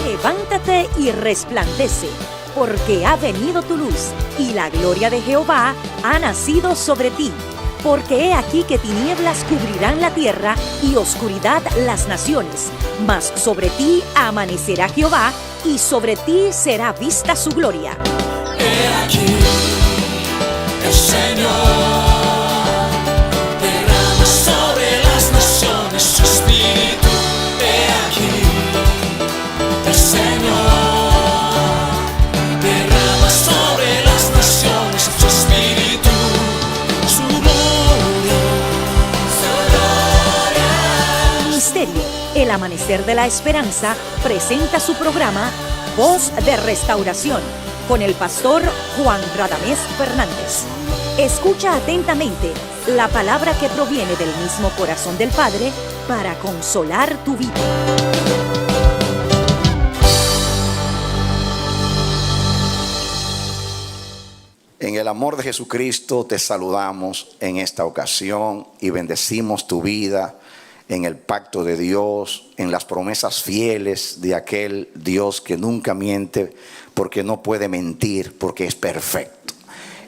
Levántate y resplandece, porque ha venido tu luz, y la gloria de Jehová ha nacido sobre ti. Porque he aquí que tinieblas cubrirán la tierra, y oscuridad las naciones. Mas sobre ti amanecerá Jehová, y sobre ti será vista su gloria. He aquí, el Señor derrama sobre las naciones su espíritu. He aquí, el Señor derrama sobre las naciones su espíritu, su gloria, su gloria. Ministerio El Amanecer de la Esperanza presenta su programa Voz de Restauración con el pastor Juan Radamés Fernández. Escucha atentamente la palabra que proviene del mismo corazón del Padre para consolar tu vida. En el amor de Jesucristo te saludamos en esta ocasión y bendecimos tu vida en el pacto de Dios, en las promesas fieles de aquel Dios que nunca miente, porque no puede mentir, porque es perfecto.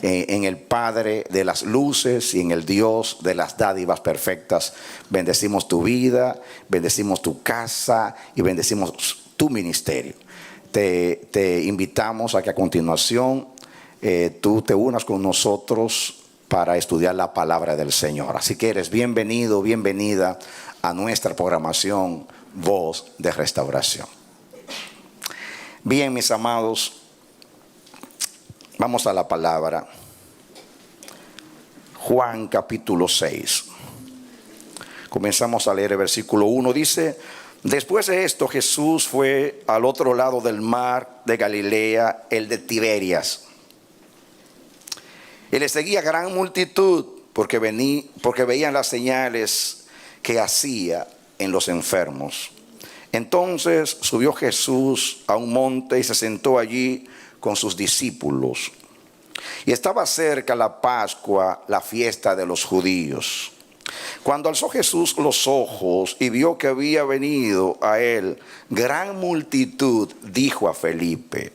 En el Padre de las luces y en el Dios de las dádivas perfectas, bendecimos tu vida, bendecimos tu casa y bendecimos tu ministerio. Te invitamos a que a continuación tú te unas con nosotros para estudiar la palabra del Señor. Así que eres bienvenido, bienvenida a nuestra programación Voz de Restauración. Bien, mis amados, vamos a la palabra. Juan capítulo 6. Comenzamos a leer el versículo 1. Dice: después de esto Jesús fue al otro lado del mar de Galilea, el de Tiberias. Y le seguía gran multitud porque veían las señales que hacía en los enfermos. Entonces subió Jesús a un monte y se sentó allí con sus discípulos. Y estaba cerca la Pascua, la fiesta de los judíos. Cuando alzó Jesús los ojos y vio que había venido a él gran multitud, dijo a Felipe: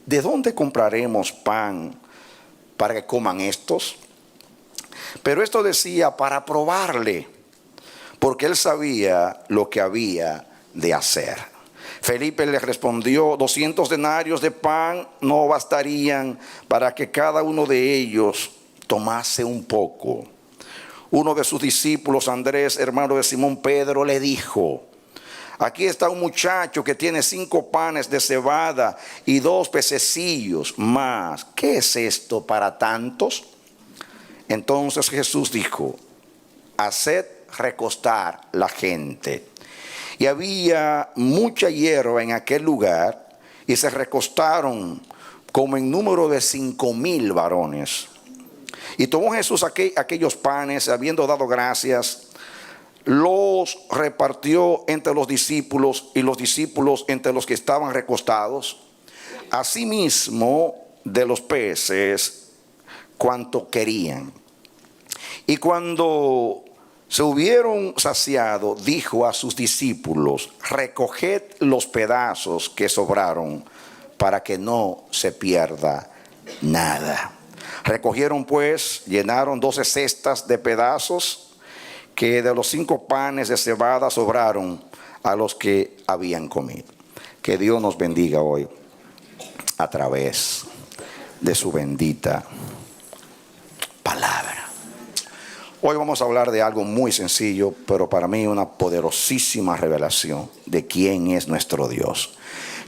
¿de dónde compraremos pan para que coman estos? Pero esto decía para probarle, porque él sabía lo que había de hacer. Felipe le respondió: 200 denarios de pan no bastarían para que cada uno de ellos tomase un poco. Uno de sus discípulos, Andrés, hermano de Simón Pedro, le dijo: aquí está un muchacho que tiene 5 panes de cebada y 2 pececillos más. ¿Qué es esto para tantos? Entonces Jesús dijo: haced recostar la gente. Y había mucha hierba en aquel lugar, y se recostaron como en número de 5,000 varones. Y tomó Jesús aquellos panes, habiendo dado gracias, los repartió entre los discípulos, y los discípulos entre los que estaban recostados. Asimismo de los peces, cuanto querían. Y cuando se hubieron saciado, dijo a sus discípulos: recoged los pedazos que sobraron, para que no se pierda nada. Recogieron pues, llenaron 12 cestas de pedazos que de los 5 panes de cebada sobraron a los que habían comido. Que Dios nos bendiga hoy a través de su bendita palabra. Hoy vamos a hablar de algo muy sencillo, pero para mí una poderosísima revelación de quién es nuestro Dios.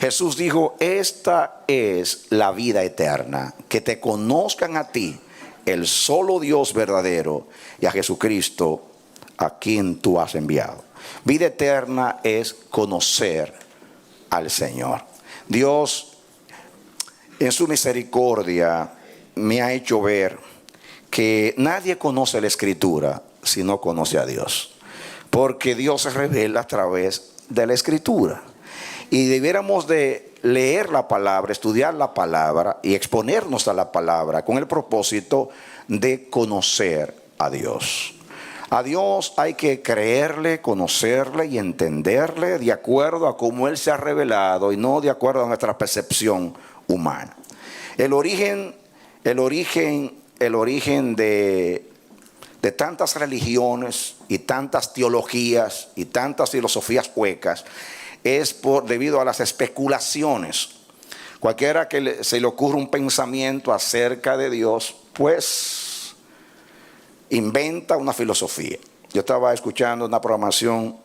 Jesús dijo: esta es la vida eterna, que te conozcan a ti, el solo Dios verdadero, y a Jesucristo, a quien tú has enviado. Vida eterna es conocer al Señor. Dios, en su misericordia, me ha hecho ver que nadie conoce la Escritura si no conoce a Dios, porque Dios se revela a través de la Escritura. Y debiéramos de leer la palabra, estudiar la palabra y exponernos a la palabra con el propósito de conocer a Dios. A Dios hay que creerle, conocerle y entenderle de acuerdo a cómo Él se ha revelado y no de acuerdo a nuestra percepción humana. El origen de tantas religiones y tantas teologías y tantas filosofías huecas es debido a las especulaciones. Cualquiera que se le ocurra un pensamiento acerca de Dios, pues inventa una filosofía. Yo estaba escuchando una programación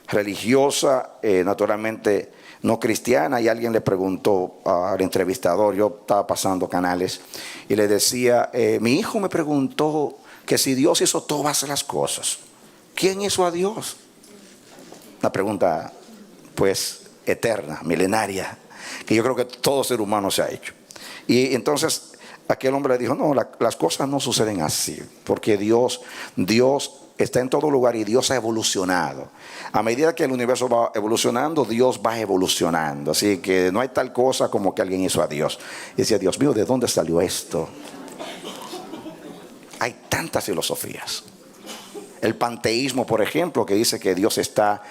religiosa, naturalmente no cristiana, y alguien le preguntó al entrevistador, yo estaba pasando canales, y le decía, mi hijo me preguntó que si Dios hizo todas las cosas, ¿quién hizo a Dios? Una pregunta pues eterna, milenaria, que yo creo que todo ser humano se ha hecho. Y entonces aquel hombre le dijo, no, las cosas no suceden así, porque Dios está en todo lugar y Dios ha evolucionado. A medida que el universo va evolucionando, Dios va evolucionando. Así que no hay tal cosa como que alguien hizo a Dios. Y decía, Dios mío, ¿de dónde salió esto? Hay tantas filosofías. El panteísmo, por ejemplo, que dice que Dios está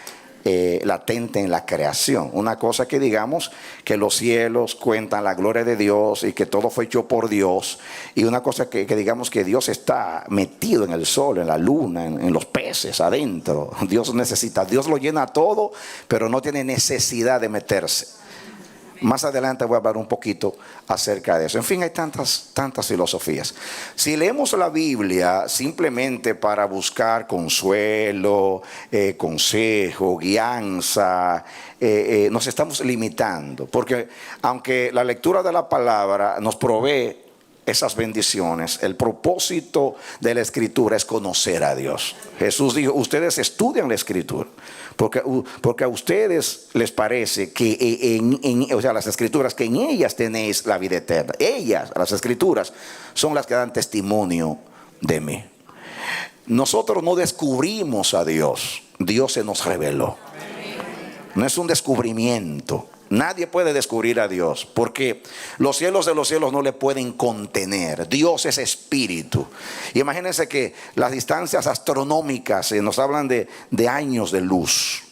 latente en la creación. Una cosa que digamos que los cielos cuentan la gloria de Dios y que todo fue hecho por Dios. Y una cosa que digamos que Dios está metido en el sol, en la luna, en los peces, adentro. Dios lo llena todo, pero no tiene necesidad de meterse. Más adelante voy a hablar un poquito acerca de eso. En fin, hay tantas filosofías. Si leemos la Biblia simplemente para buscar consuelo, consejo, guianza, nos estamos limitando. Porque aunque la lectura de la palabra nos provee esas bendiciones, el propósito de la Escritura es conocer a Dios. Jesús dijo, ustedes estudian la Escritura. Porque a ustedes les parece que las Escrituras, que en ellas tenéis la vida eterna. Las Escrituras, son las que dan testimonio de mí. Nosotros no descubrimos a Dios, Dios se nos reveló. No es un descubrimiento. Nadie puede descubrir a Dios, porque los cielos de los cielos no le pueden contener. Dios es espíritu. Y imagínense que las distancias astronómicas nos hablan de años de luz.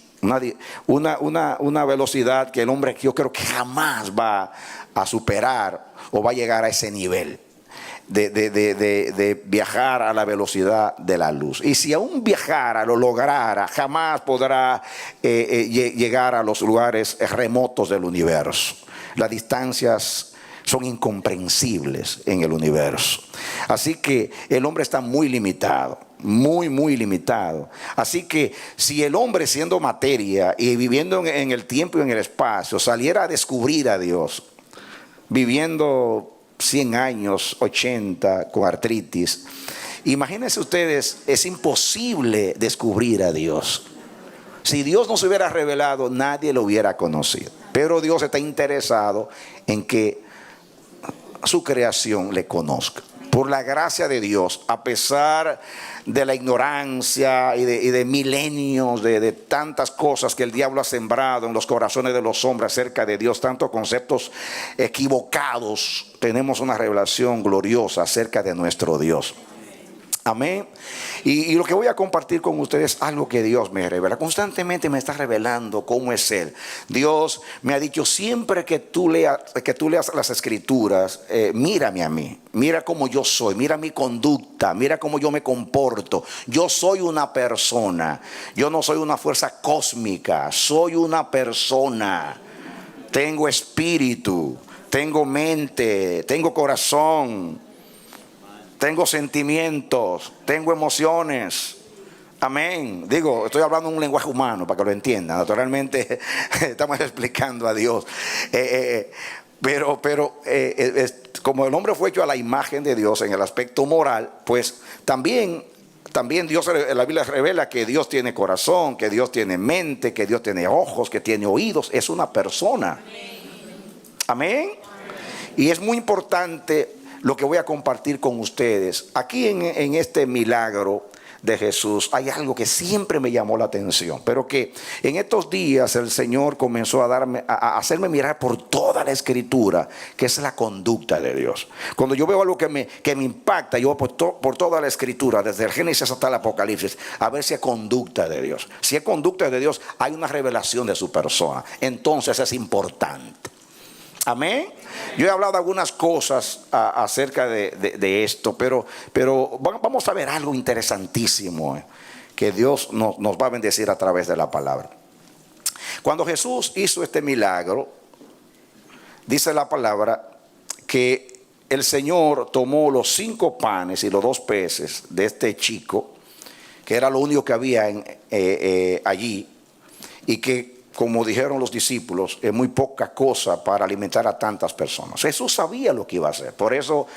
Una velocidad que el hombre, yo creo que jamás va a superar o va a llegar a ese nivel de viajar a la velocidad de la luz. Y si aún viajara, lo lograra, jamás podrá llegar a los lugares remotos del universo. Las distancias son incomprensibles en el universo. Así que el hombre está muy limitado, muy limitado. Así que si el hombre, siendo materia y viviendo en el tiempo y en el espacio, saliera a descubrir a Dios, viviendo 100 años, 80, con artritis, imagínense ustedes, es imposible descubrir a Dios. Si Dios no se hubiera revelado, nadie lo hubiera conocido. Pero Dios está interesado en que su creación le conozca. Por la gracia de Dios, a pesar de la ignorancia y de milenios de tantas cosas que el diablo ha sembrado en los corazones de los hombres acerca de Dios, tantos conceptos equivocados, tenemos una revelación gloriosa acerca de nuestro Dios. Amén. Y lo que voy a compartir con ustedes es algo que Dios me revela. Constantemente me está revelando cómo es Él. Dios me ha dicho, siempre que tú leas las Escrituras, mírame a mí. Mira cómo yo soy, mira mi conducta, mira cómo yo me comporto. Yo soy una persona. Yo no soy una fuerza cósmica, soy una persona. Tengo espíritu, tengo mente, tengo corazón. Tengo sentimientos, tengo emociones. Amén. Digo, estoy hablando en un lenguaje humano para que lo entiendan. Naturalmente estamos explicando a Dios. Pero como el hombre fue hecho a la imagen de Dios en el aspecto moral, pues también Dios, la Biblia revela que Dios tiene corazón, que Dios tiene mente, que Dios tiene ojos, que tiene oídos. Es una persona. Amén. Y es muy importante lo que voy a compartir con ustedes. Aquí en este milagro de Jesús, hay algo que siempre me llamó la atención, pero que en estos días el Señor comenzó a hacerme mirar por toda la Escritura, que es la conducta de Dios. Cuando yo veo algo que me impacta, yo por toda la Escritura, desde el Génesis hasta el Apocalipsis, a ver si es conducta de Dios. Si es conducta de Dios, hay una revelación de su persona. Entonces es importante. Amén. Yo he hablado algunas cosas acerca de esto, pero vamos a ver algo interesantísimo que Dios nos va a bendecir a través de la palabra. Cuando Jesús hizo este milagro, dice la palabra que el Señor tomó los 5 panes y los 2 peces de este chico, que era lo único que había allí, y que, como dijeron los discípulos, es muy poca cosa para alimentar a tantas personas. Jesús sabía lo que iba a hacer. Por eso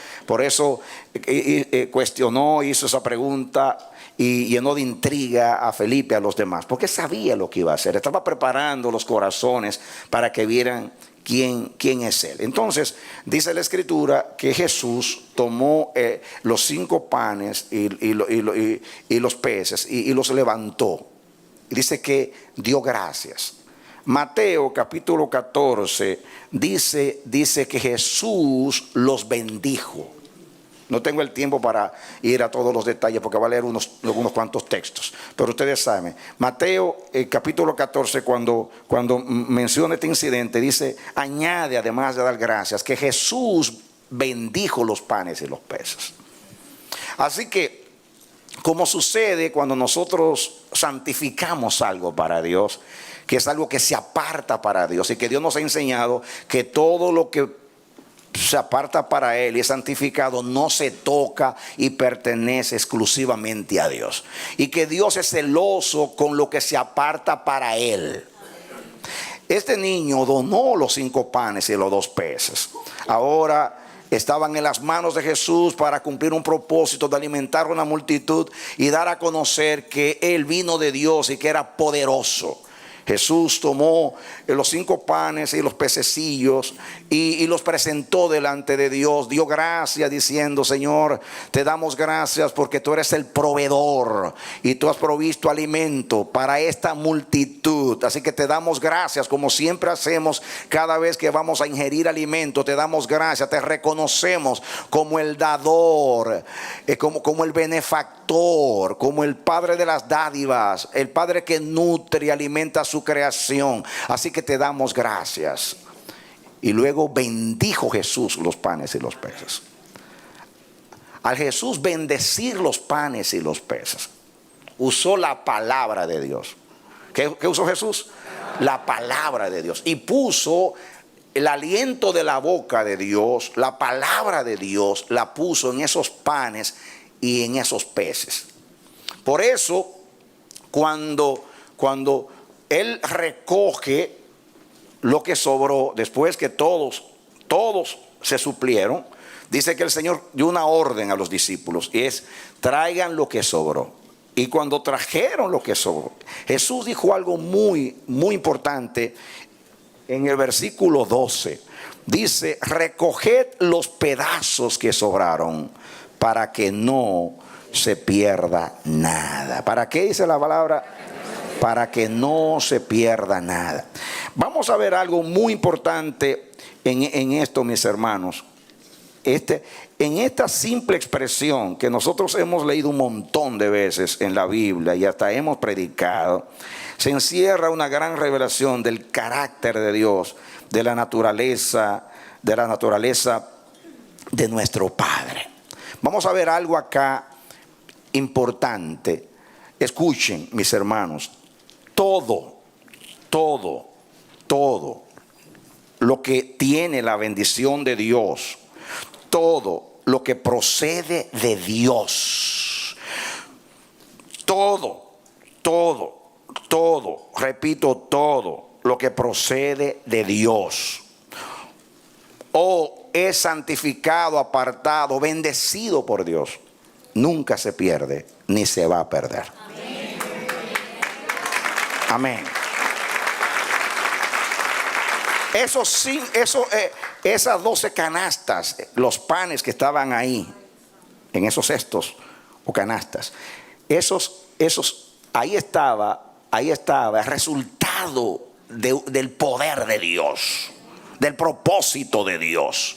cuestionó, hizo esa pregunta y llenó de intriga a Felipe, a los demás, porque sabía lo que iba a hacer. Estaba preparando los corazones para que vieran quién es Él. Entonces dice la Escritura que Jesús tomó los 5 panes y los peces y los levantó. Y dice que dio gracias. Mateo capítulo 14 dice que Jesús los bendijo. No tengo el tiempo para ir a todos los detalles porque va a leer unos cuantos textos, pero ustedes saben, Mateo capítulo 14 cuando menciona este incidente, dice, añade, además de dar gracias, que Jesús bendijo los panes y los peces. Así que, como sucede cuando nosotros santificamos algo para Dios, que es algo que se aparta para Dios, y que Dios nos ha enseñado que todo lo que se aparta para Él y es santificado no se toca y pertenece exclusivamente a Dios, y que Dios es celoso con lo que se aparta para Él. Este niño donó los 5 panes y los 2 peces. Ahora estaban en las manos de Jesús para cumplir un propósito de alimentar a una multitud y dar a conocer que Él vino de Dios y que era poderoso. Jesús tomó los 5 panes y los pececillos y los presentó delante de Dios. Dio gracias diciendo, Señor, te damos gracias porque tú eres el proveedor y tú has provisto alimento para esta multitud. Así que te damos gracias, como siempre hacemos cada vez que vamos a ingerir alimento. Te damos gracias, te reconocemos como el dador, como el benefactor, como el Padre de las dádivas, el Padre que nutre y alimenta su creación. Así que te damos gracias. Y luego bendijo Jesús los panes y los peces. Al Jesús bendecir los panes y los peces, usó la palabra de Dios. ¿Qué usó Jesús? La palabra de Dios. Y puso el aliento de la boca de Dios, la palabra de Dios, la puso en esos panes y en esos peces. Por eso, cuando Él recoge lo que sobró, después que todos se suplieron, dice que el Señor dio una orden a los discípulos, y es: traigan lo que sobró. Y cuando trajeron lo que sobró, Jesús dijo algo muy, muy importante en el versículo 12. Dice: recoged los pedazos que sobraron para que no se pierda nada. ¿Para qué dice la palabra? Para que no se pierda nada. Vamos a ver algo muy importante en esto, mis hermanos. En esta simple expresión que nosotros hemos leído un montón de veces en la Biblia y hasta hemos predicado, se encierra una gran revelación del carácter de Dios, de la naturaleza de nuestro Padre. Vamos a ver algo acá importante. Escuchen, mis hermanos. Todo lo que tiene la bendición de Dios, todo lo que procede de Dios, repito, todo lo que procede de Dios, o es santificado, apartado, bendecido por Dios, nunca se pierde ni se va a perder. Amén. Esas 12 canastas, los panes que estaban ahí, en esos cestos o canastas, ahí estaba el resultado del poder de Dios, del propósito de Dios,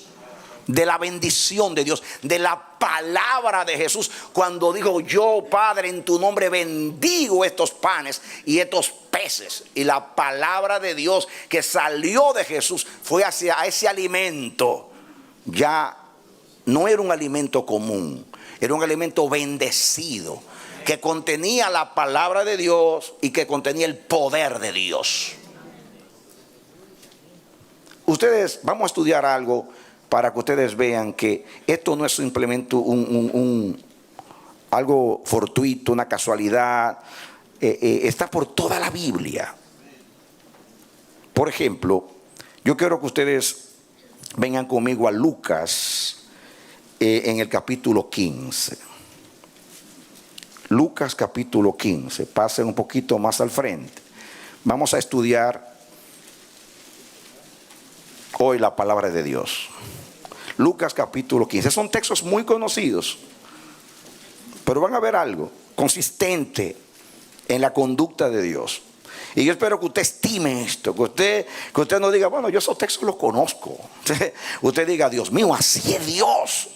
de la bendición de Dios, de la palabra de Jesús, cuando dijo: yo, Padre, en tu nombre bendigo estos panes y estos peces. Y la palabra de Dios que salió de Jesús fue hacia ese alimento. Ya no era un alimento común, era un alimento bendecido, que contenía la palabra de Dios y que contenía el poder de Dios. Ustedes, vamos a estudiar algo para que ustedes vean que esto no es simplemente algo fortuito, una casualidad. Está por toda la Biblia. Por ejemplo, yo quiero que ustedes vengan conmigo a Lucas, en el capítulo 15. Lucas capítulo 15. Pasen un poquito más al frente. Vamos a estudiar hoy la palabra de Dios. Lucas capítulo 15. Son textos muy conocidos, pero van a ver algo consistente en la conducta de Dios. Y yo espero que usted estime esto, que usted no diga: bueno, yo esos textos los conozco. Usted diga: Dios mío, así es Dios.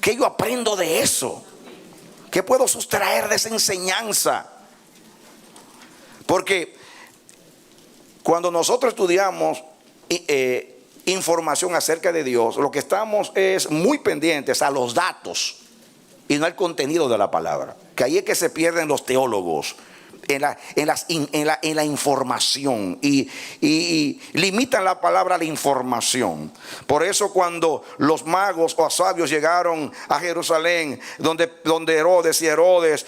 ¿Qué yo aprendo de eso? ¿Qué puedo sustraer de esa enseñanza? Porque cuando nosotros estudiamos información acerca de Dios, lo que estamos es muy pendientes a los datos y no al contenido de la palabra. Que ahí es que se pierden los teólogos, en la información, y limitan la palabra a la información. Por eso cuando los magos o sabios llegaron a Jerusalén, donde Herodes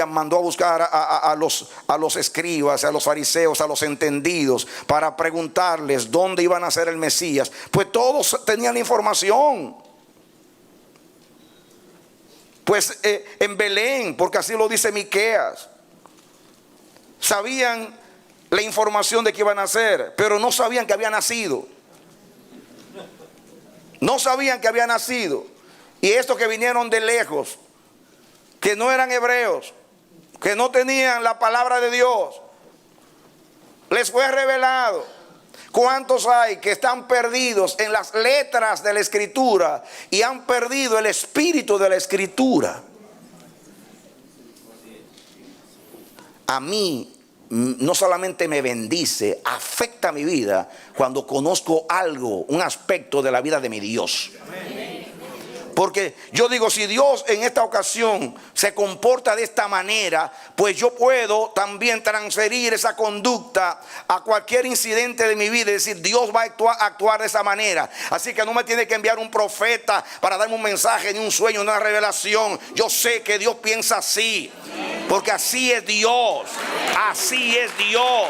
mandó a buscar a los escribas, a los fariseos, a los entendidos, para preguntarles dónde iban a ser el Mesías, pues todos tenían la información. Pues en Belén, porque así lo dice Miqueas. Sabían la información de que iba a nacer, pero no sabían que había nacido. No sabían que había nacido. Y estos que vinieron de lejos, que no eran hebreos, que no tenían la palabra de Dios, les fue revelado. ¿Cuántos hay que están perdidos en las letras de la Escritura y han perdido el espíritu de la Escritura? A mí no solamente me bendice, afecta mi vida cuando conozco algo, un aspecto de la vida de mi Dios. Porque yo digo, si Dios en esta ocasión se comporta de esta manera, pues yo puedo también transferir esa conducta a cualquier incidente de mi vida y decir: Dios va a actuar de esa manera. Así que no me tiene que enviar un profeta para darme un mensaje, ni un sueño, ni una revelación. Yo sé que Dios piensa así, porque así es Dios. Así es Dios.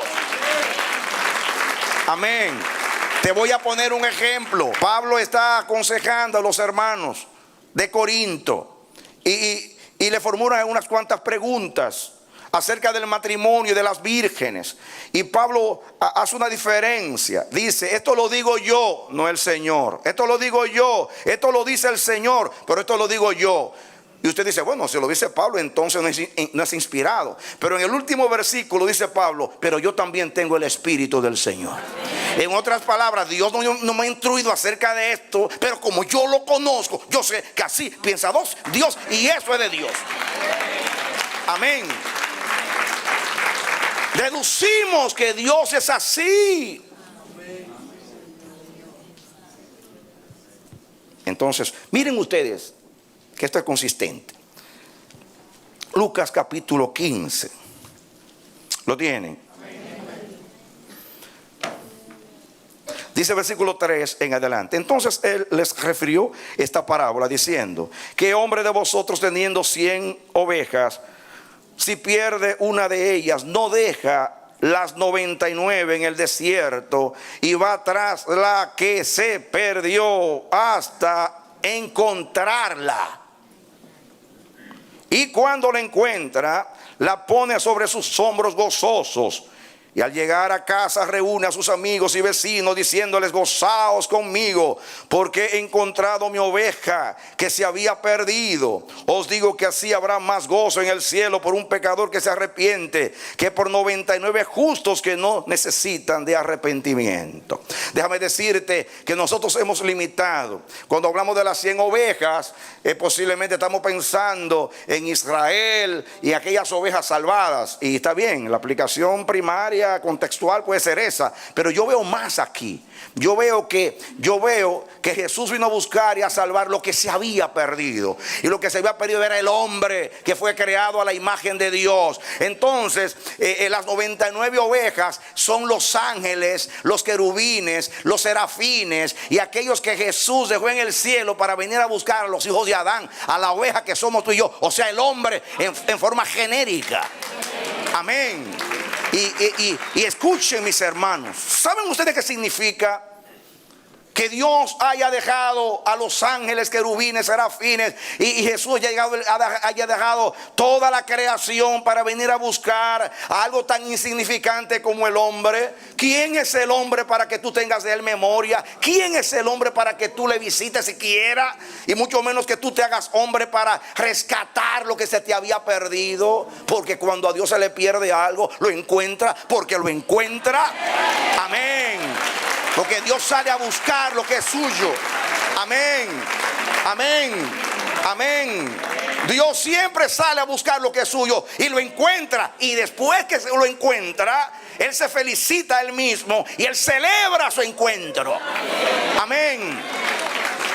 Amén. Te voy a poner un ejemplo. Pablo está aconsejando a los hermanos de Corinto y le formulan unas cuantas preguntas acerca del matrimonio y de las vírgenes. Y Pablo hace una diferencia. Dice: esto lo digo yo, no el Señor. Esto lo digo yo, esto lo dice el Señor, pero esto lo digo yo. Y usted dice: bueno, si lo dice Pablo, entonces no es inspirado. Pero en el último versículo dice Pablo: pero yo también tengo el Espíritu del Señor. En otras palabras, Dios no me ha instruido acerca de esto, pero como yo lo conozco, yo sé que así piensa Dios, y eso es de Dios. Amén. Deducimos que Dios es así. Entonces, miren ustedes que esto es consistente. Lucas capítulo 15. ¿Lo tienen? Dice versículo 3 en adelante: entonces él les refirió esta parábola diciendo: ¿qué hombre de vosotros, teniendo 100 ovejas, si pierde una de ellas, no deja las 99 en el desierto y va tras la que se perdió hasta encontrarla? Y cuando la encuentra, la pone sobre sus hombros gozosos. Y al llegar a casa reúne a sus amigos y vecinos diciéndoles: gozaos conmigo, porque he encontrado mi oveja que se había perdido. Os digo que así habrá más gozo en el cielo por un pecador que se arrepiente que por 99 justos que no necesitan de arrepentimiento. Déjame decirte que nosotros hemos limitado. Cuando hablamos de las 100 ovejas, posiblemente estamos pensando en Israel y aquellas ovejas salvadas. Y está bien, la aplicación primaria contextual puede ser esa, pero yo veo más aquí. Yo veo que Jesús vino a buscar y a salvar lo que se había perdido, y lo que se había perdido era el hombre que fue creado a la imagen de Dios. Entonces las 99 ovejas son los ángeles, los querubines, los serafines y aquellos que Jesús dejó en el cielo para venir a buscar a los hijos de Adán, a la oveja que somos tú y yo, o sea, el hombre en forma genérica. Amén. Y escuchen, mis hermanos, ¿saben ustedes qué significa que Dios haya dejado a los ángeles, querubines, serafines y Jesús haya dejado toda la creación para venir a buscar a algo tan insignificante como el hombre? ¿Quién es el hombre para que tú tengas de él memoria? ¿Quién es el hombre para que tú le visites siquiera? Y mucho menos que tú te hagas hombre para rescatar lo que se te había perdido. Porque cuando a Dios se le pierde algo, lo encuentra, porque lo encuentra. Amén. Porque Dios sale a buscar lo que es suyo. Amén. Amén. Amén. Dios siempre sale a buscar lo que es suyo y lo encuentra. Y después que lo encuentra, Él se felicita a Él mismo y Él celebra su encuentro. Amén.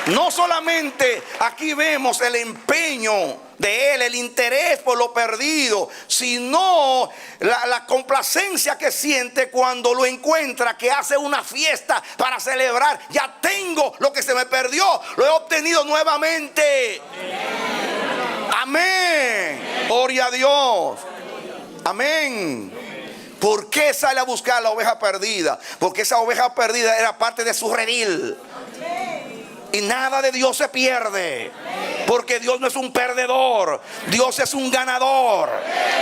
No solamente aquí vemos el empeño de Él, el interés por lo perdido, sino la complacencia que siente cuando lo encuentra, que hace una fiesta para celebrar. Ya tengo lo que se me perdió, lo he obtenido nuevamente. Amén. Gloria a Dios. Amén. ¿Por qué sale a buscar la oveja perdida? Porque esa oveja perdida era parte de su redil. Y nada de Dios se pierde, porque Dios no es un perdedor, Dios es un ganador.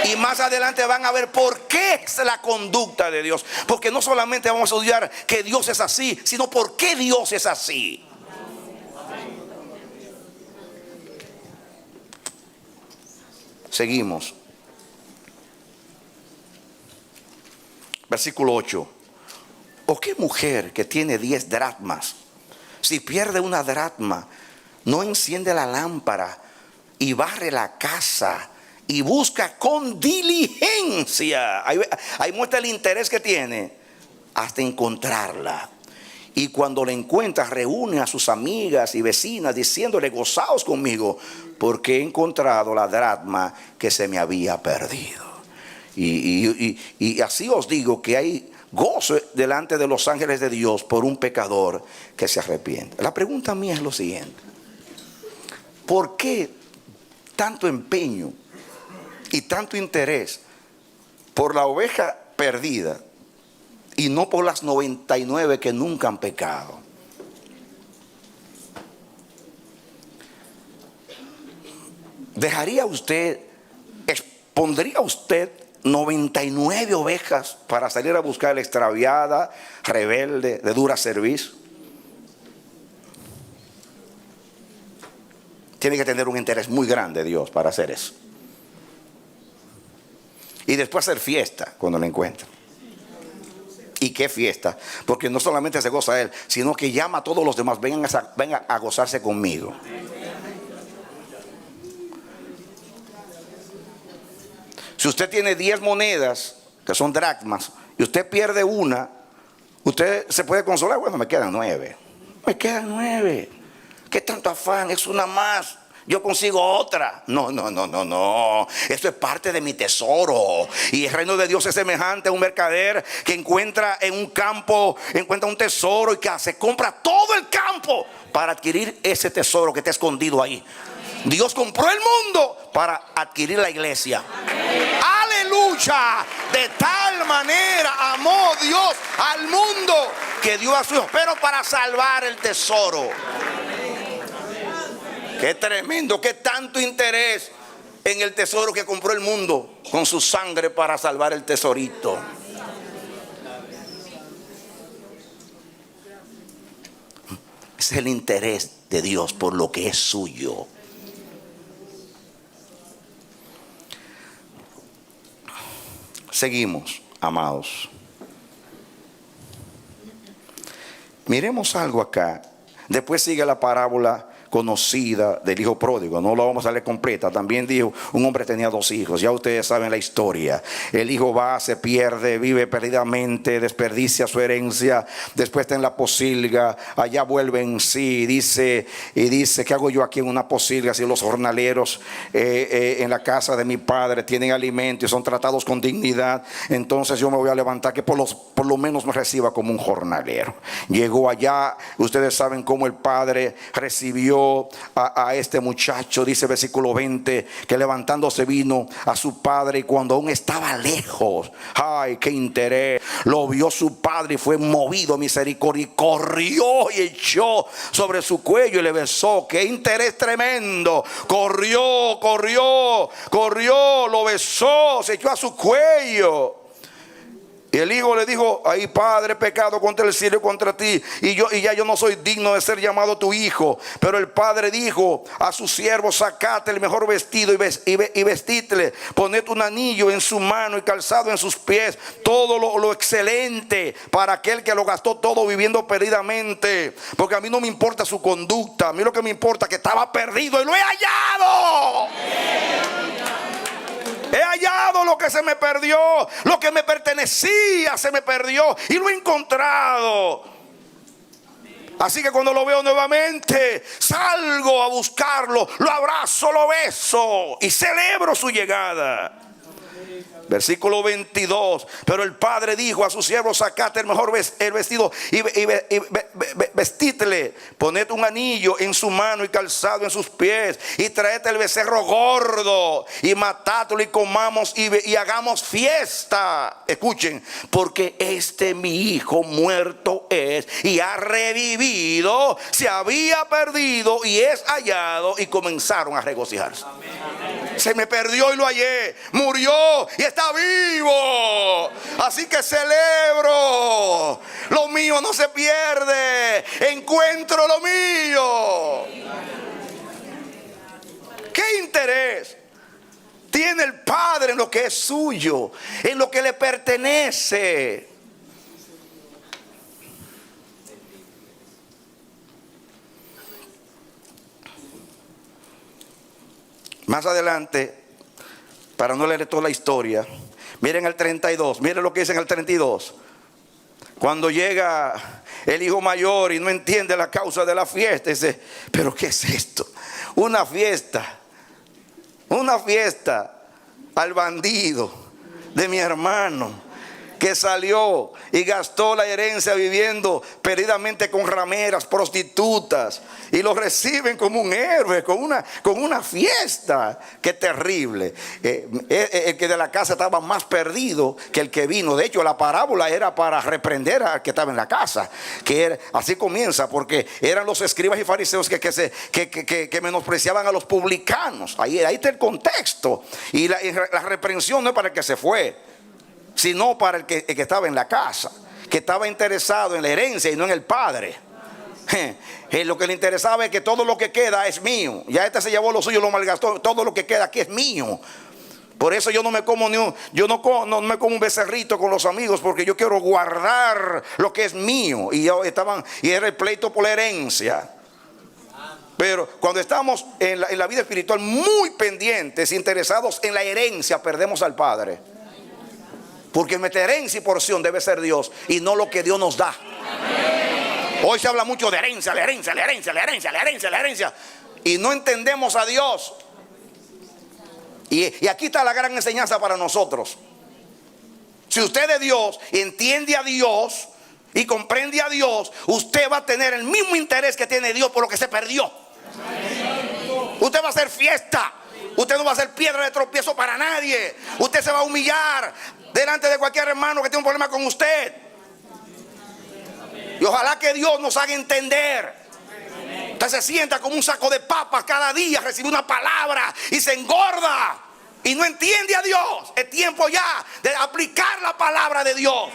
Y más adelante van a ver por qué es la conducta de Dios. Porque no solamente vamos a estudiar que Dios es así, sino por qué Dios es así. Seguimos. Versículo 8. ¿O qué mujer que tiene 10 dracmas, si pierde una dracma, no enciende la lámpara y barre la casa y busca con diligencia? Ahí muestra el interés que tiene hasta encontrarla. Y cuando la encuentra, reúne a sus amigas y vecinas diciéndole: gozaos conmigo, porque he encontrado la dracma que se me había perdido. Y así os digo que hay gozo delante de los ángeles de Dios por un pecador que se arrepiente. La pregunta mía es lo siguiente: ¿por qué tanto empeño y tanto interés por la oveja perdida y no por las 99 que nunca han pecado? ¿Pondría usted 99 ovejas para salir a buscar la extraviada, rebelde, de dura servicio? Tiene que tener un interés muy grande Dios para hacer eso. Y después hacer fiesta cuando la encuentra. ¿Y qué fiesta? Porque no solamente se goza Él, sino que llama a todos los demás: vengan a gozarse conmigo. Si usted tiene 10 monedas, que son dracmas, y usted pierde una, usted se puede consolar: bueno, me quedan 9. Me quedan 9. ¿Qué tanto afán? Es una más. Yo consigo otra. No. Esto es parte de mi tesoro. Y el reino de Dios es semejante a un mercader que encuentra en un campo, encuentra un tesoro y que hace, compra todo el campo para adquirir ese tesoro que está escondido ahí. Dios compró el mundo para adquirir la iglesia. Aleluya. De tal manera amó Dios al mundo que dio a su hijo, pero para salvar el tesoro. Qué tremendo, qué tanto interés en el tesoro que compró el mundo con su sangre para salvar el tesorito. es el interés de Dios por lo que es suyo. Seguimos, amados. Miremos algo acá. Después sigue la parábola conocida del hijo pródigo. No la vamos a leer completa. También dijo, un hombre tenía 2 hijos. Ya ustedes saben la historia. El hijo va, se pierde, vive perdidamente, desperdicia su herencia. Después está en la posilga. Allá vuelve en sí. Dice, ¿qué hago yo aquí en una posilga si los jornaleros en la casa de mi padre tienen alimento y son tratados con dignidad? Entonces yo me voy a levantar, que por lo menos me reciba como un jornalero. Llegó allá. Ustedes saben cómo el padre recibió a este muchacho. Dice versículo 20 que levantándose vino a su padre, y cuando aún estaba lejos, ay, qué interés, lo vio su padre y fue movido a misericordia y corrió y echó sobre su cuello y le besó. Qué interés tremendo. Corrió, lo besó, se echó a su cuello. Y el hijo le dijo, ay padre, pecado contra el cielo y contra ti, y ya yo no soy digno de ser llamado tu hijo. Pero el padre dijo a su siervo, sacate el mejor vestido y vestidle, poned un anillo en su mano y calzado en sus pies, todo lo excelente para aquel que lo gastó todo viviendo perdidamente. Porque a mí no me importa su conducta, a mí lo que me importa es que estaba perdido y lo he hallado. He hallado lo que se me perdió, lo que me pertenecía se me perdió y lo he encontrado. Así que cuando lo veo nuevamente, salgo a buscarlo, lo abrazo, lo beso y celebro su llegada. Versículo 22. Pero el padre dijo a su siervo, sacate el mejor vestido y vestidle, poned un anillo en su mano y calzado en sus pies, y traed el becerro gordo y matadlo y comamos y hagamos fiesta. Escuchen, porque mi hijo muerto es y ha revivido, se había perdido y es hallado. Y comenzaron a regocijarse. Se me perdió y lo hallé, murió y está vivo. Así que celebro. Lo mío no se pierde. Encuentro lo mío. ¿Qué interés tiene el Padre en lo que es suyo, en lo que le pertenece? Más adelante, para no leer toda la historia, miren el 32, miren lo que dice en el 32. Cuando llega el hijo mayor y no entiende la causa de la fiesta, dice, pero ¿qué es esto? Una fiesta al bandido de mi hermano, que salió y gastó la herencia viviendo perdidamente con rameras, prostitutas, y lo reciben como un héroe, con una fiesta. Qué terrible. El que de la casa estaba más perdido que el que vino. De hecho, la parábola era para reprender al que estaba en la casa, así comienza, porque eran los escribas y fariseos que menospreciaban a los publicanos. Ahí está el contexto. Y la reprensión no es para el que se fue, sino para el que estaba en la casa, que estaba interesado en la herencia y no en el padre. Lo que le interesaba es que todo lo que queda es mío. Ya se llevó lo suyo, lo malgastó. Todo lo que queda aquí es mío. Por eso yo no me como no me como un becerrito con los amigos, porque yo quiero guardar lo que es mío. Y era el pleito por la herencia. Pero cuando estamos en la vida espiritual muy pendientes, interesados en la herencia, perdemos al Padre. Porque nuestra herencia y porción debe ser Dios y no lo que Dios nos da. Hoy se habla mucho de herencia, la herencia. Y no entendemos a Dios. Y aquí está la gran enseñanza para nosotros. Si usted es Dios, entiende a Dios y comprende a Dios, usted va a tener el mismo interés que tiene Dios por lo que se perdió. Usted va a hacer fiesta. Usted no va a ser piedra de tropiezo para nadie. Usted se va a humillar delante de cualquier hermano que tenga un problema con usted. Y ojalá que Dios nos haga entender. Usted se sienta como un saco de papas cada día, recibe una palabra y se engorda y no entiende a Dios. Es tiempo ya de aplicar la palabra de Dios.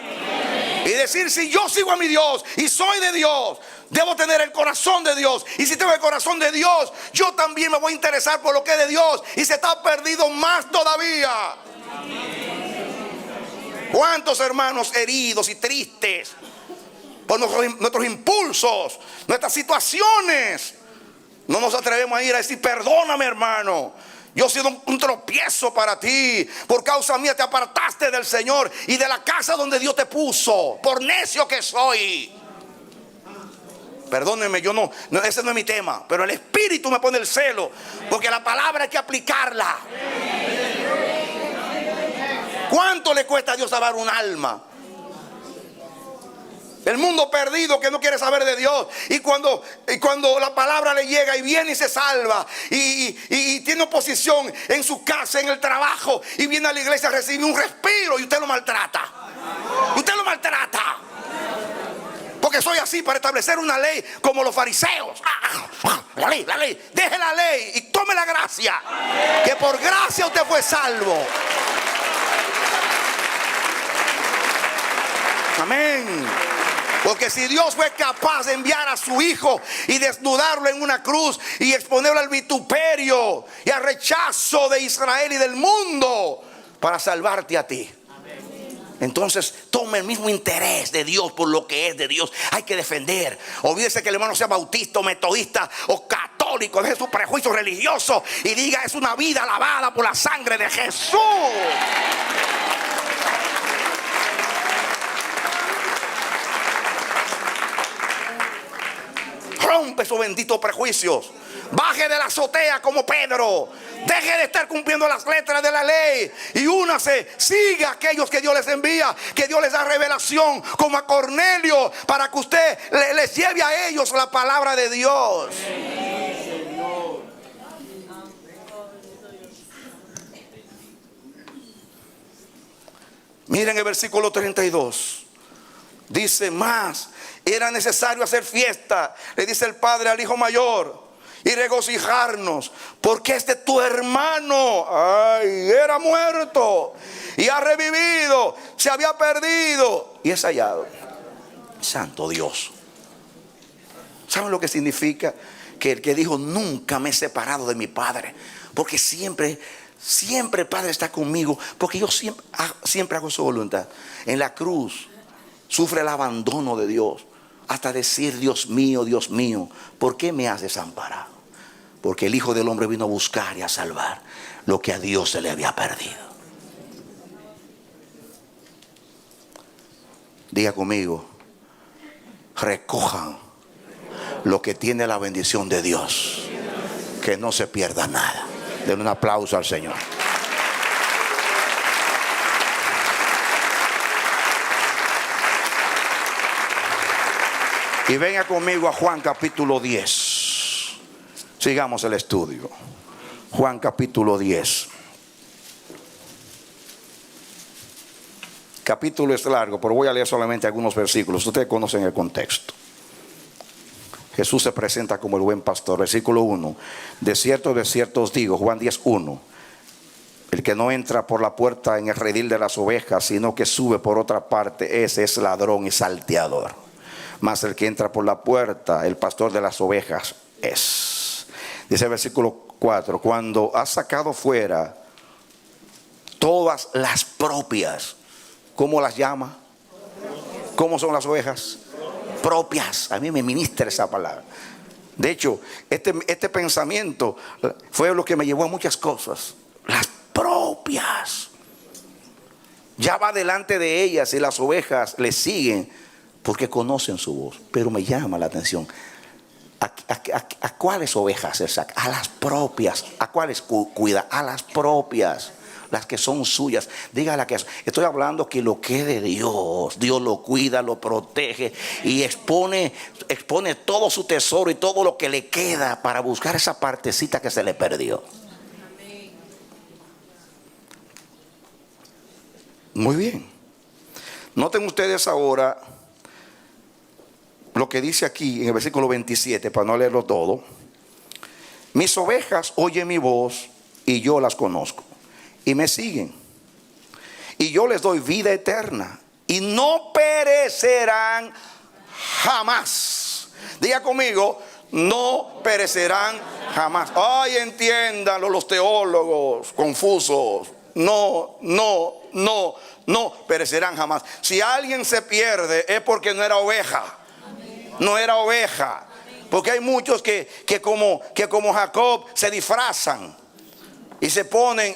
Y decir, si yo sigo a mi Dios y soy de Dios, debo tener el corazón de Dios. Y si tengo el corazón de Dios, yo también me voy a interesar por lo que es de Dios. Y se está perdido más todavía. ¿Cuántos hermanos heridos y tristes por nuestros impulsos, nuestras situaciones? No nos atrevemos a ir a decir, perdóname, hermano, yo he sido un tropiezo para ti. Por causa mía te apartaste del Señor y de la casa donde Dios te puso. Por necio que soy. Perdónenme, ese no es mi tema. Pero el Espíritu me pone el celo. Porque la palabra hay que aplicarla. ¿Cuánto le cuesta a Dios salvar un alma? El mundo perdido que no quiere saber de Dios. Y cuando la palabra le llega y viene y se salva. Y tiene oposición en su casa, en el trabajo. Y viene a la iglesia a recibir un respiro. Y usted lo maltrata. Usted lo maltrata. Porque soy así para establecer una ley como los fariseos. La ley. Deje la ley y tome la gracia. Que por gracia usted fue salvo. Amén. Porque si Dios fue capaz de enviar a su Hijo y desnudarlo en una cruz y exponerlo al vituperio y al rechazo de Israel y del mundo para salvarte a ti, entonces tome el mismo interés de Dios por lo que es de Dios. Hay que defender. Olvídese que el hermano sea bautista o metodista o católico. Deje su prejuicio religioso y diga, es una vida lavada por la sangre de Jesús. Rompe esos benditos prejuicios. Baje de la azotea como Pedro. Deje de estar cumpliendo las letras de la ley y únase. Siga a aquellos que Dios les envía, que Dios les da revelación, como a Cornelio, para que usted les lleve a ellos la palabra de Dios. Miren el versículo 32. Dice más. Era necesario hacer fiesta, le dice el padre al hijo mayor, y regocijarnos, porque tu hermano, era muerto y ha revivido, se había perdido y es hallado. Santo Dios. ¿Saben lo que significa? Que el que dijo, nunca me he separado de mi Padre, porque siempre el Padre está conmigo, porque yo siempre hago su voluntad. En la cruz sufre el abandono de Dios, hasta decir, Dios mío, ¿por qué me has desamparado? Porque el Hijo del Hombre vino a buscar y a salvar lo que a Dios se le había perdido. Diga conmigo, recojan lo que tiene la bendición de Dios, que no se pierda nada. Den un aplauso al Señor. Y venga conmigo a Juan capítulo 10. Sigamos el estudio. Juan capítulo 10. Capítulo es largo, pero voy a leer solamente algunos versículos. Ustedes conocen el contexto. Jesús se presenta como el buen pastor. Versículo 1. De cierto os digo, Juan 10:1. El que no entra por la puerta en el redil de las ovejas, sino que sube por otra parte, ese es ladrón y salteador. Mas el que entra por la puerta, el pastor de las ovejas es. Dice el versículo 4. Cuando has sacado fuera todas las propias. ¿Cómo las llama? ¿Cómo son las ovejas? Propias. A mí me ministra esa palabra. De hecho, este pensamiento fue lo que me llevó a muchas cosas. Las propias. Ya va delante de ellas y las ovejas le siguen porque conocen su voz. Pero me llama la atención. ¿A cuáles ovejas se saca? A las propias. ¿A cuáles cuida? A las propias. Las que son suyas. Dígale que estoy hablando que lo que es de Dios, Dios lo cuida, lo protege y expone todo su tesoro y todo lo que le queda para buscar esa partecita que se le perdió. Muy bien. Noten ustedes ahora lo que dice aquí en el versículo 27, para no leerlo todo. Mis ovejas oyen mi voz y yo las conozco y me siguen. Y yo les doy vida eterna y no perecerán jamás. Diga conmigo, no perecerán jamás. Ay, entiéndanlo los teólogos confusos. No perecerán jamás. Si alguien se pierde es porque no era oveja. No era oveja. Porque hay muchos que como Jacob se disfrazan y se ponen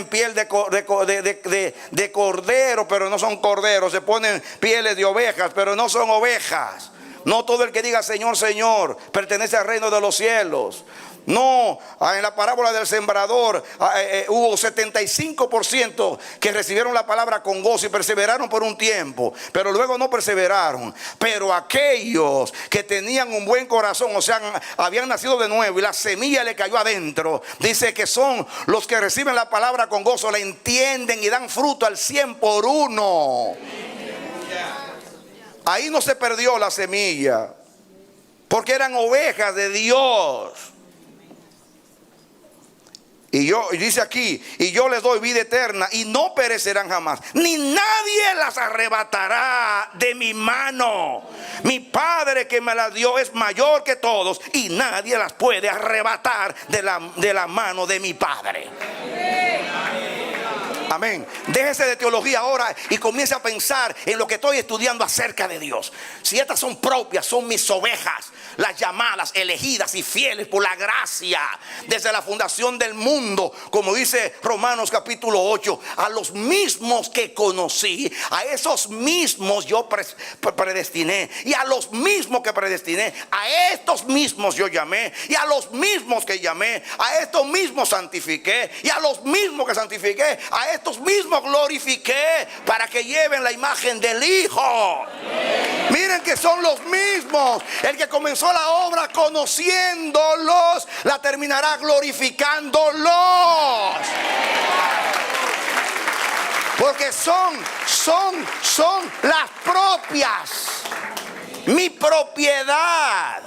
piel de cordero, pero no son corderos. Se ponen pieles de ovejas, pero no son ovejas. No todo el que diga Señor, Señor pertenece al reino de los cielos. No, en la parábola del sembrador hubo 75% que recibieron la palabra con gozo y perseveraron por un tiempo, pero luego no perseveraron. Pero aquellos que tenían un buen corazón, o sea, habían nacido de nuevo y la semilla le cayó adentro, dice que son los que reciben la palabra con gozo, la entienden y dan fruto al 100 por uno. Ahí no se perdió la semilla, porque eran ovejas de Dios. Y dice aquí, y yo les doy vida eterna y no perecerán jamás, ni nadie las arrebatará de mi mano. Mi Padre que me las dio es mayor que todos y nadie las puede arrebatar de la mano de mi Padre. Amén. Déjese de teología ahora y comience a pensar en lo que estoy estudiando acerca de Dios. Si estas son propias, son mis ovejas, las llamadas, elegidas y fieles por la gracia desde la fundación del mundo, como dice Romanos capítulo 8, a los mismos que conocí, a esos mismos yo predestiné, y a los mismos que predestiné, a estos mismos yo llamé, y a los mismos que llamé, a estos mismos santifiqué, y a los mismos que santifiqué, a estos mismos glorifiqué, para que lleven la imagen del Hijo. Miren que son los mismos. El que comenzó la obra conociéndolos, la terminará glorificándolos. Porque son las propias, mi propiedad.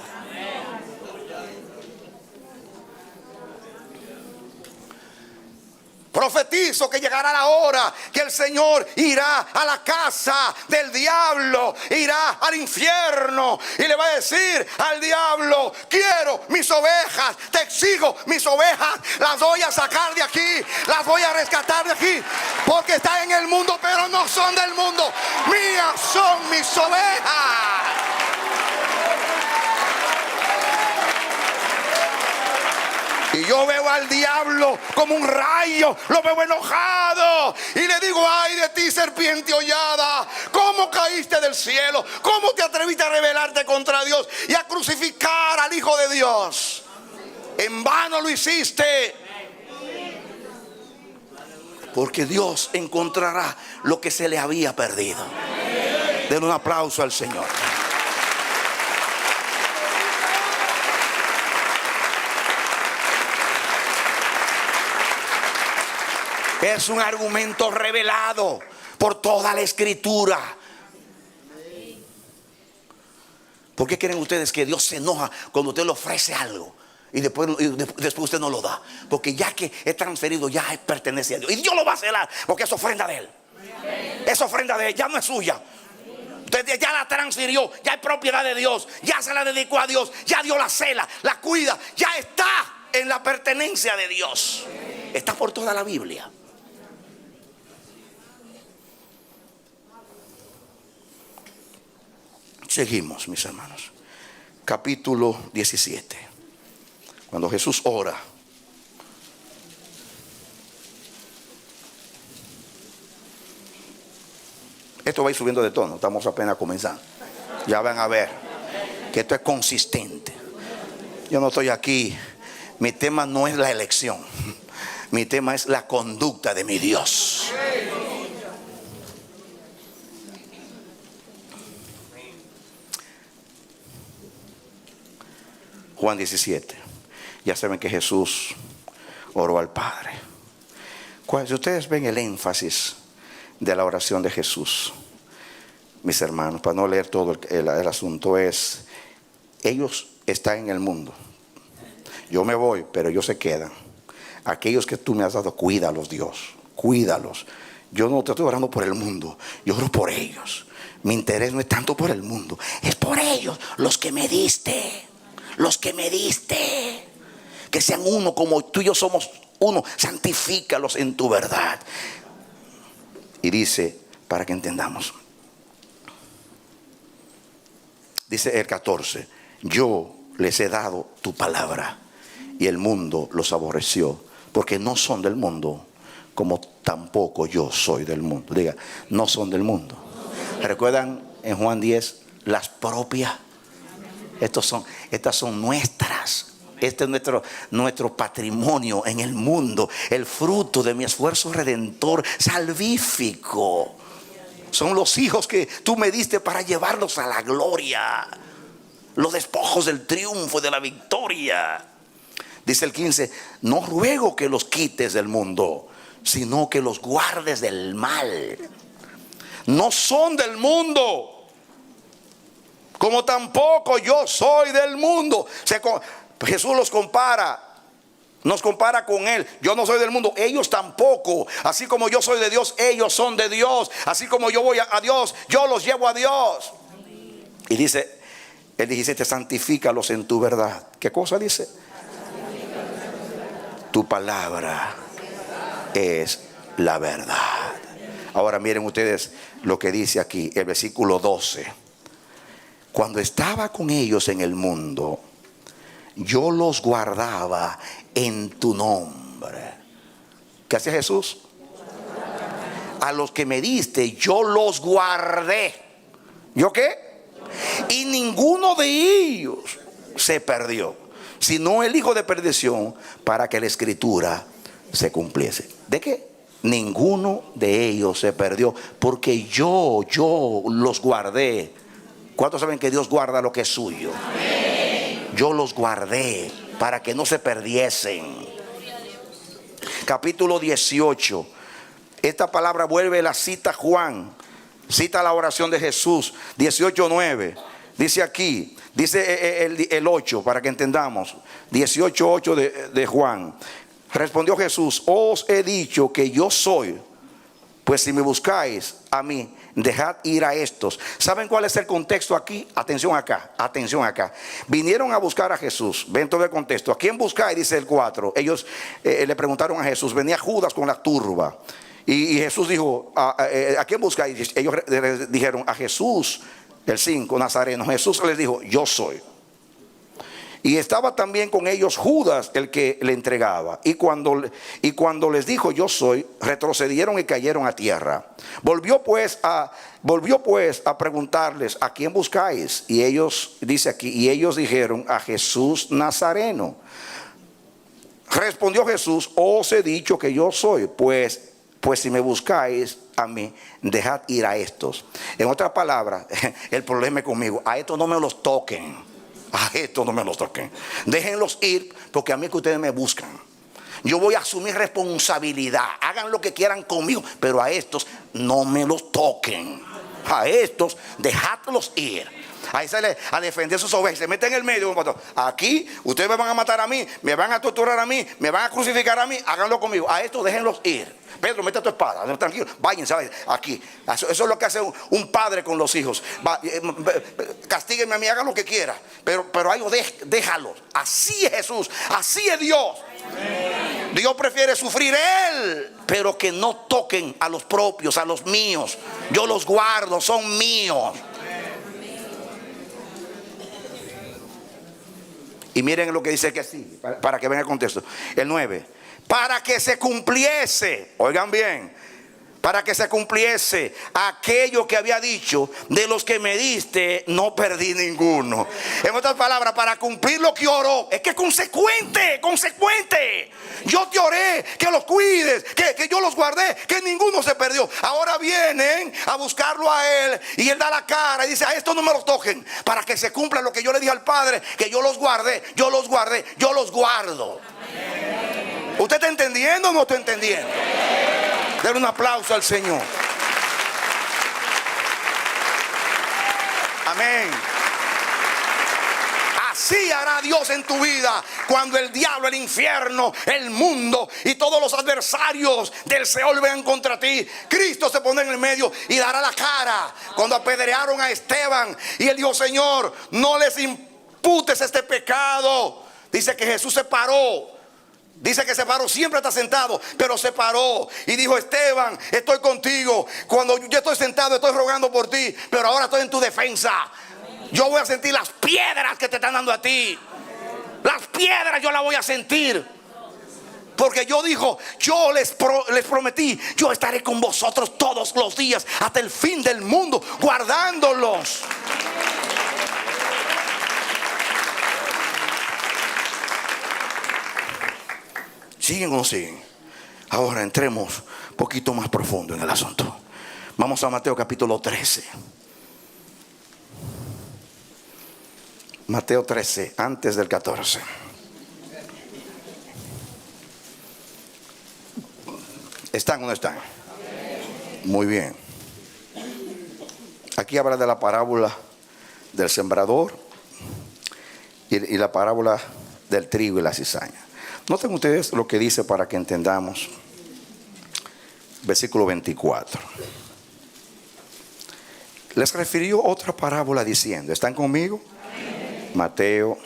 Profetizo que llegará la hora que el Señor irá a la casa del diablo, irá al infierno y le va a decir al diablo: quiero mis ovejas, te exijo mis ovejas, las voy a sacar de aquí, las voy a rescatar de aquí, porque están en el mundo pero no son del mundo, mías son mis ovejas. Y yo veo al diablo como un rayo, lo veo enojado y le digo: ay de ti, serpiente hollada, ¿cómo caíste del cielo? ¿Cómo te atreviste a rebelarte contra Dios y a crucificar al Hijo de Dios? En vano lo hiciste, porque Dios encontrará lo que se le había perdido. Den un aplauso al Señor. Es un argumento revelado por toda la Escritura. ¿Por qué creen ustedes que Dios se enoja cuando usted le ofrece algo y después usted no lo da? Porque ya que es transferido, ya pertenece a Dios. Y Dios lo va a celar porque es ofrenda de Él. Es ofrenda de Él, ya no es suya. Usted ya la transfirió, ya es propiedad de Dios, ya se la dedicó a Dios, ya Dios la cela, la cuida, ya está en la pertenencia de Dios. Está por toda la Biblia. Seguimos, mis hermanos. Capítulo 17. Cuando Jesús ora. Esto va a ir subiendo de tono. Estamos apenas comenzando. Ya van a ver que esto es consistente. Yo no estoy aquí. Mi tema no es la elección. Mi tema es la conducta de mi Dios. Juan 17. Ya saben que Jesús oró al Padre. Si ustedes ven el énfasis de la oración de Jesús, mis hermanos, para no leer todo el asunto, es: ellos están en el mundo, yo me voy, pero ellos se quedan. Aquellos que tú me has dado, cuídalos, Dios, cuídalos. yo no te estoy orando por el mundo, yo oro por ellos. Mi interés no es tanto por el mundo, es por ellos, los que me diste, los que me diste. Que sean uno como tú y yo somos uno, santifícalos en tu verdad. Y dice, para que entendamos, dice el 14, yo les he dado tu palabra y el mundo los aborreció, porque no son del mundo, como tampoco yo soy del mundo. Diga, no son del mundo. ¿Recuerdan en Juan 10? Las propias. Estas son nuestras. Este es nuestro patrimonio en el mundo, el fruto de mi esfuerzo redentor salvífico. Son los hijos que tú me diste para llevarlos a la gloria, los despojos del triunfo y de la victoria. Dice el 15, no ruego que los quites del mundo, sino que los guardes del mal. No son del mundo, como tampoco yo soy del mundo. Jesús los compara, nos compara con Él. Yo no soy del mundo, ellos tampoco. Así como yo soy de Dios, ellos son de Dios. Así como yo voy a Dios, yo los llevo a Dios. Y dice el 17, santifícalos en tu verdad. ¿Qué cosa dice? Tu palabra es la verdad. Ahora miren ustedes lo que dice aquí, el versículo 12. Cuando estaba con ellos en el mundo, yo los guardaba en tu nombre. ¿Qué hacía Jesús? A los que me diste, yo los guardé. ¿Yo qué? Y ninguno de ellos se perdió, sino el hijo de perdición, para que la escritura se cumpliese. ¿De qué? Ninguno de ellos se perdió, porque yo los guardé. ¿Cuántos saben que Dios guarda lo que es suyo? Amén. Yo los guardé para que no se perdiesen. Capítulo 18. Esta palabra vuelve, la cita Juan, cita la oración de Jesús, 18:9. Dice aquí, dice el 8, para que entendamos, 18:8 de Juan. Respondió Jesús, os he dicho que yo soy, pues si me buscáis a mí, dejad ir a estos. ¿Saben cuál es el contexto aquí? Atención acá, atención acá. Vinieron a buscar a Jesús. Ven todo el contexto. ¿A quién buscáis? Dice el 4. Ellos le preguntaron a Jesús. Venía Judas con la turba. Y Jesús dijo, ¿a quién buscáis? Ellos dijeron, a Jesús, el 5, Nazareno. Jesús les dijo, yo soy. Y estaba también con ellos Judas, el que le entregaba. Y cuando les dijo yo soy, retrocedieron y cayeron a tierra. Volvió pues a preguntarles, ¿a quién buscáis? Y ellos, dice aquí, y ellos dijeron, a Jesús Nazareno. Respondió Jesús, os he dicho que yo soy, pues si me buscáis a mí, dejad ir a estos. En otras palabras, el problema es conmigo, a estos no me los toquen. A estos no me los toquen. Déjenlos ir, porque a mí que ustedes me buscan. Yo voy a asumir responsabilidad. Hagan lo que quieran conmigo, pero a estos no me los toquen. A estos dejadlos ir. Ahí sale a defender sus ovejas. Se mete en el medio. Aquí ustedes me van a matar a mí, me van a torturar a mí, me van a crucificar a mí. Háganlo conmigo. A estos déjenlos ir. Pedro, mete tu espada, tranquilo, váyanse aquí. Eso es lo que hace un padre con los hijos. Castíguenme a mí, hagan lo que quiera, pero a ellos déjalos. Así es Jesús, así es Dios. Amén. Dios prefiere sufrir Él, pero que no toquen a los propios, a los míos. Yo los guardo, son míos. Y miren lo que dice que sí, para que vean el contexto. El 9. Para que se cumpliese, oigan bien, para que se cumpliese aquello que había dicho, de los que me diste no perdí ninguno. En otras palabras, para cumplir lo que oró, es que es consecuente. Yo te oré que los cuides, que yo los guardé, que ninguno se perdió. Ahora vienen a buscarlo a Él y Él da la cara y dice, a estos no me los toquen, para que se cumpla lo que yo le dije al Padre, que yo los guardé, yo los guardo. ¿Usted está entendiendo o no está entendiendo? Denle un aplauso al Señor. Amén. Así hará Dios en tu vida cuando el diablo, el infierno, el mundo y todos los adversarios del Seol vengan contra ti. Cristo se pone en el medio y dará la cara. Cuando apedrearon a Esteban y él dijo: Señor, no les imputes este pecado. Dice que Jesús se paró. Dice que se paró, siempre está sentado, pero se paró y dijo: Esteban, estoy contigo. Cuando yo estoy sentado, estoy rogando por ti, pero ahora estoy en tu defensa. Yo voy a sentir las piedras que te están dando a ti. Las piedras yo las voy a sentir. Porque yo les prometí: yo estaré con vosotros todos los días hasta el fin del mundo, guardándolos. ¿Siguen o no siguen? Ahora entremos un poquito más profundo en el asunto. Vamos a Mateo capítulo 13. Mateo 13, antes del 14. ¿Están o no están? Muy bien. Aquí habla de la parábola del sembrador y la parábola del trigo y la cizaña. Noten ustedes lo que dice para que entendamos. Versículo 24. Les refirió otra parábola diciendo: ¿están conmigo? Amén. Mateo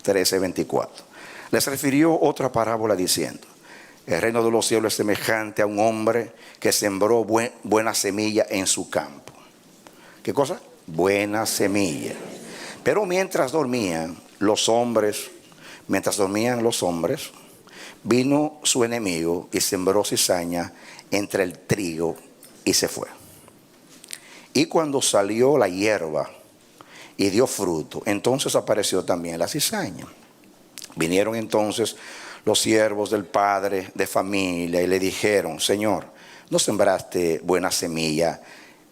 13, 24. Les refirió otra parábola diciendo: el reino de los cielos es semejante a un hombre que sembró buena semilla en su campo. ¿Qué cosa? Buena semilla. Pero mientras dormían los hombres, vino su enemigo y sembró cizaña entre el trigo y se fue. Y cuando salió la hierba y dio fruto, entonces apareció también la cizaña. Vinieron entonces los siervos del padre de familia y le dijeron: Señor, ¿no sembraste buena semilla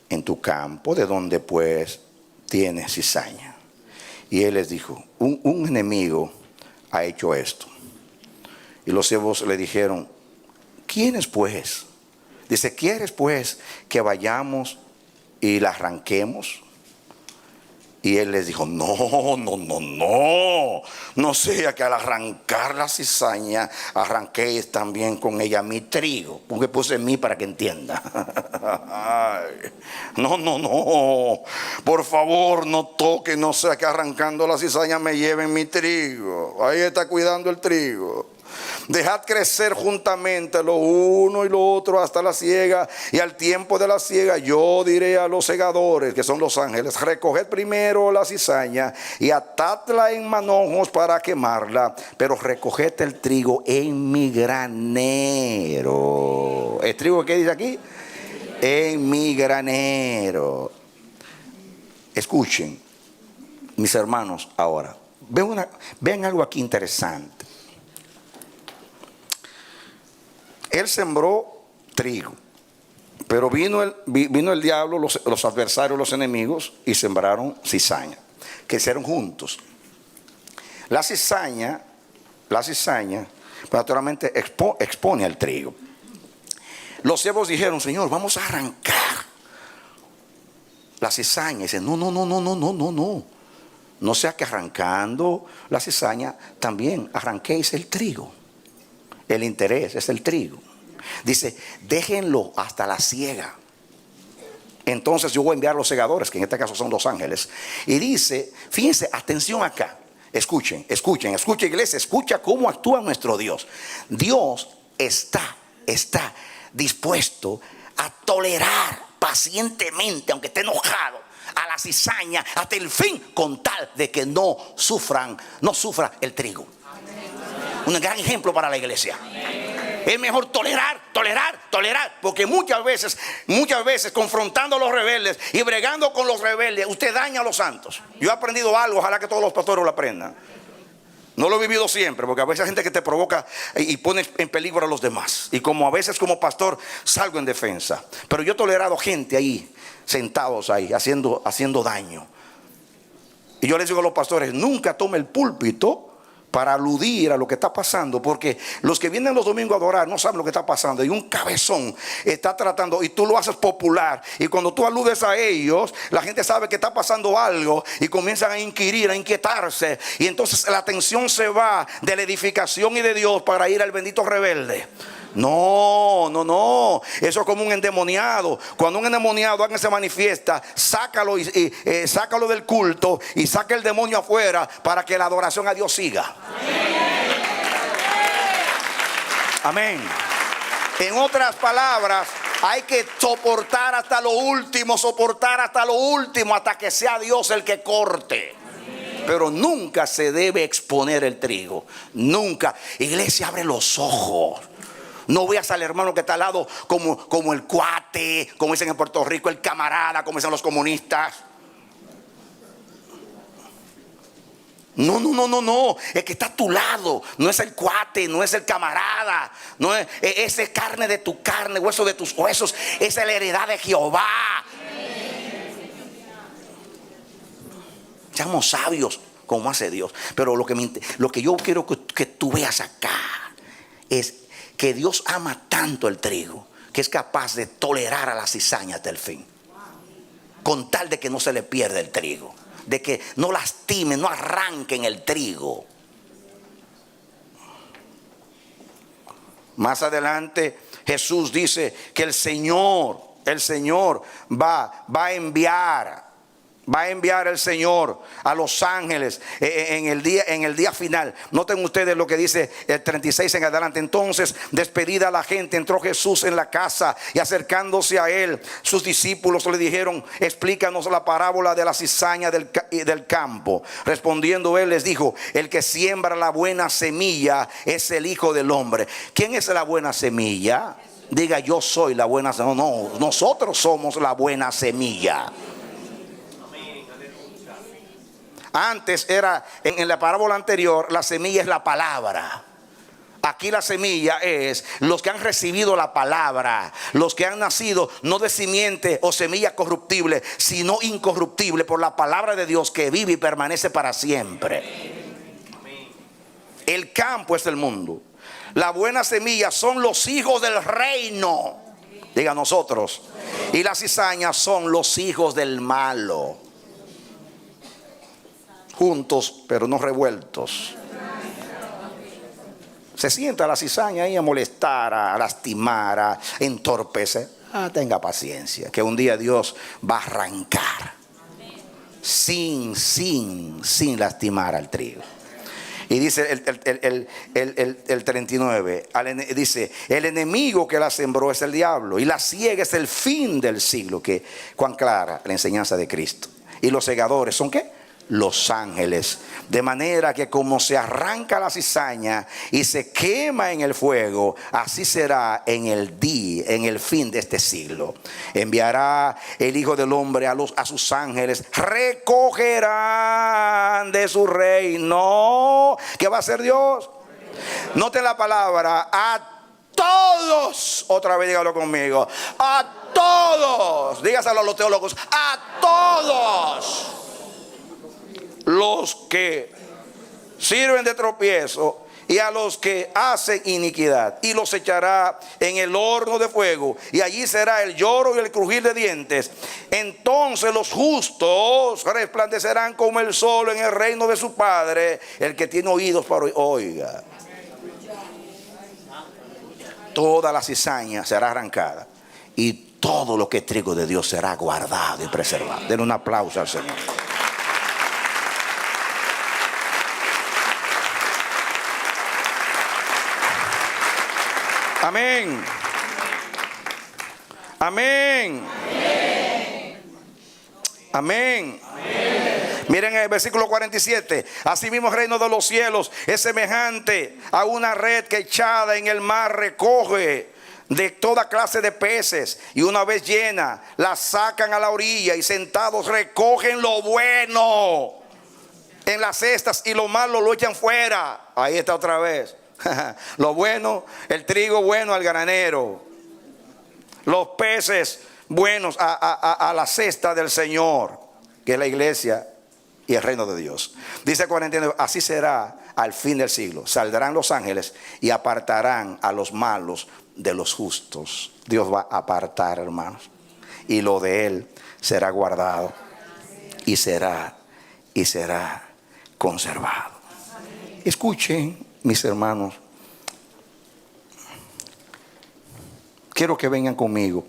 en tu campo? ¿De dónde pues tienes cizaña? Y él les dijo: un enemigo ha hecho esto. Y los siervos le dijeron: ¿quién es pues? Dice: ¿quieres pues que vayamos y la arranquemos? Y él les dijo: no sea que al arrancar la cizaña arranquéis también con ella mi trigo. Porque puse mí para que entienda. No, por favor no toque, no sea que arrancando la cizaña me lleven mi trigo. Ahí está cuidando el trigo. Dejad crecer juntamente lo uno y lo otro hasta la siega, y al tiempo de la siega yo diré a los segadores, que son los ángeles: recoged primero la cizaña y atadla en manojos para quemarla, pero recoged el trigo en mi granero. ¿El trigo qué dice aquí? En mi granero. Escuchen, mis hermanos, ahora vean algo aquí interesante. Él sembró trigo, pero vino el diablo, los adversarios, los enemigos, y sembraron cizaña, que hicieron juntos. La cizaña, naturalmente expone al trigo. Los siervos dijeron: Señor, vamos a arrancar la cizaña. Y dice: no sea que arrancando la cizaña también arranquéis el trigo. El interés es el trigo. Dice: déjenlo hasta la siega. Entonces yo voy a enviar los segadores, que en este caso son los ángeles. Y dice, fíjense, atención acá. Escuchen, iglesia, escucha cómo actúa nuestro Dios. Dios está dispuesto a tolerar pacientemente, aunque esté enojado, a la cizaña hasta el fin, con tal de que no sufra el trigo. Un gran ejemplo para la iglesia. Es mejor tolerar, porque muchas veces confrontando a los rebeldes y bregando con los rebeldes, usted daña a los santos. Yo he aprendido algo, ojalá que todos los pastores lo aprendan. No lo he vivido siempre, porque a veces hay gente que te provoca y pone en peligro a los demás. Y como a veces como pastor salgo en defensa. Pero yo he tolerado gente ahí, sentados ahí, haciendo daño. Y yo les digo a los pastores: nunca tome el púlpito para aludir a lo que está pasando, porque los que vienen los domingos a adorar no saben lo que está pasando, y un cabezón está tratando, y tú lo haces popular, y cuando tú aludes a ellos, la gente sabe que está pasando algo, y comienzan a inquirir, a inquietarse, y entonces la atención se va de la edificación y de Dios para ir al bendito rebelde. No, no, no. Eso es como un endemoniado. Cuando un endemoniado alguien se manifiesta, sácalo sácalo del culto y saca el demonio afuera para que la adoración a Dios siga. Amén. En otras palabras, hay que soportar hasta lo último, hasta que sea Dios el que corte. Pero nunca se debe exponer el trigo. Nunca. Iglesia, abre los ojos. No veas al hermano que está al lado como el cuate, como dicen en Puerto Rico, el camarada, como dicen los comunistas. No. El que está a tu lado no es el cuate, no es el camarada, no es carne de tu carne, hueso de tus huesos. Es la heredad de Jehová. Seamos sabios como hace Dios. Pero lo que yo quiero que tú veas acá es que Dios ama tanto el trigo que es capaz de tolerar a la cizaña hasta el fin, con tal de que no se le pierda el trigo, de que no lastimen, no arranquen el trigo. Más adelante Jesús dice que el Señor va a enviar el Señor a los ángeles en el día final. Noten ustedes lo que dice el 36 en adelante. Entonces, despedida la gente, entró Jesús en la casa, y acercándose a él, sus discípulos le dijeron: explícanos la parábola de la cizaña del campo. Respondiendo él les dijo: el que siembra la buena semilla es el Hijo del Hombre. ¿Quién es la buena semilla? Diga: yo soy la buena semilla. No, nosotros somos la buena semilla. Antes era, en la parábola anterior, la semilla es la palabra. Aquí la semilla es los que han recibido la palabra, los que han nacido no de simiente o semilla corruptible, sino incorruptible, por la palabra de Dios que vive y permanece para siempre. El campo es el mundo. La buena semilla son los hijos del reino. Diga: nosotros. Y las cizañas son los hijos del malo. Juntos pero no revueltos. Se sienta la cizaña ahí a molestar, a lastimar, a entorpecer. Tenga paciencia, que un día Dios va a arrancar sin lastimar al trigo. Y dice el 39, dice: el enemigo que la sembró es el diablo, y la siega es el fin del siglo. Que cuán clara la enseñanza de Cristo. Y los segadores son ¿qué? Los ángeles. De manera que como se arranca la cizaña y se quema en el fuego, así será en el fin de este siglo. Enviará el Hijo del Hombre a sus ángeles, recogerán de su reino. ¿Qué va a hacer Dios? Noten la palabra: a todos. Otra vez dígalo conmigo: a todos. Dígaselo a los teólogos: a todos los que sirven de tropiezo y a los que hacen iniquidad, y los echará en el horno de fuego, y allí será el lloro y el crujir de dientes. Entonces los justos resplandecerán como el sol en el reino de su Padre. El que tiene oídos para oiga. Toda la cizaña será arrancada, y todo lo que es trigo de Dios será guardado y preservado. Den un aplauso al Señor. Amén. Amén. Amén. Miren el versículo 47. Asimismo el reino de los cielos es semejante a una red que echada en el mar recoge de toda clase de peces, y una vez llena la sacan a la orilla, y sentados recogen lo bueno en las cestas y lo malo lo echan fuera. Ahí está otra vez. Lo bueno, el trigo bueno al granero, los peces buenos a la cesta del Señor, que es la iglesia. y el reino de Dios. Dice 49, así será al fin del siglo. Saldrán los ángeles y apartarán a los malos de los justos. Dios va a apartar, hermanos, y lo de Él será guardado y será conservado. Escuchen, mis hermanos, quiero que vengan conmigo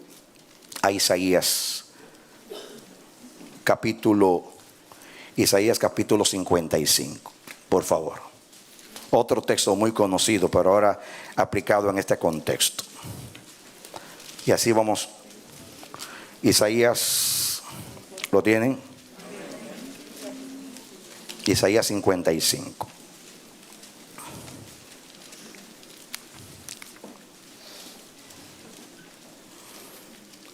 a Isaías capítulo 55, por favor. Otro texto muy conocido, pero ahora aplicado en este contexto. Y así vamos. Isaías, ¿lo tienen? Isaías 55.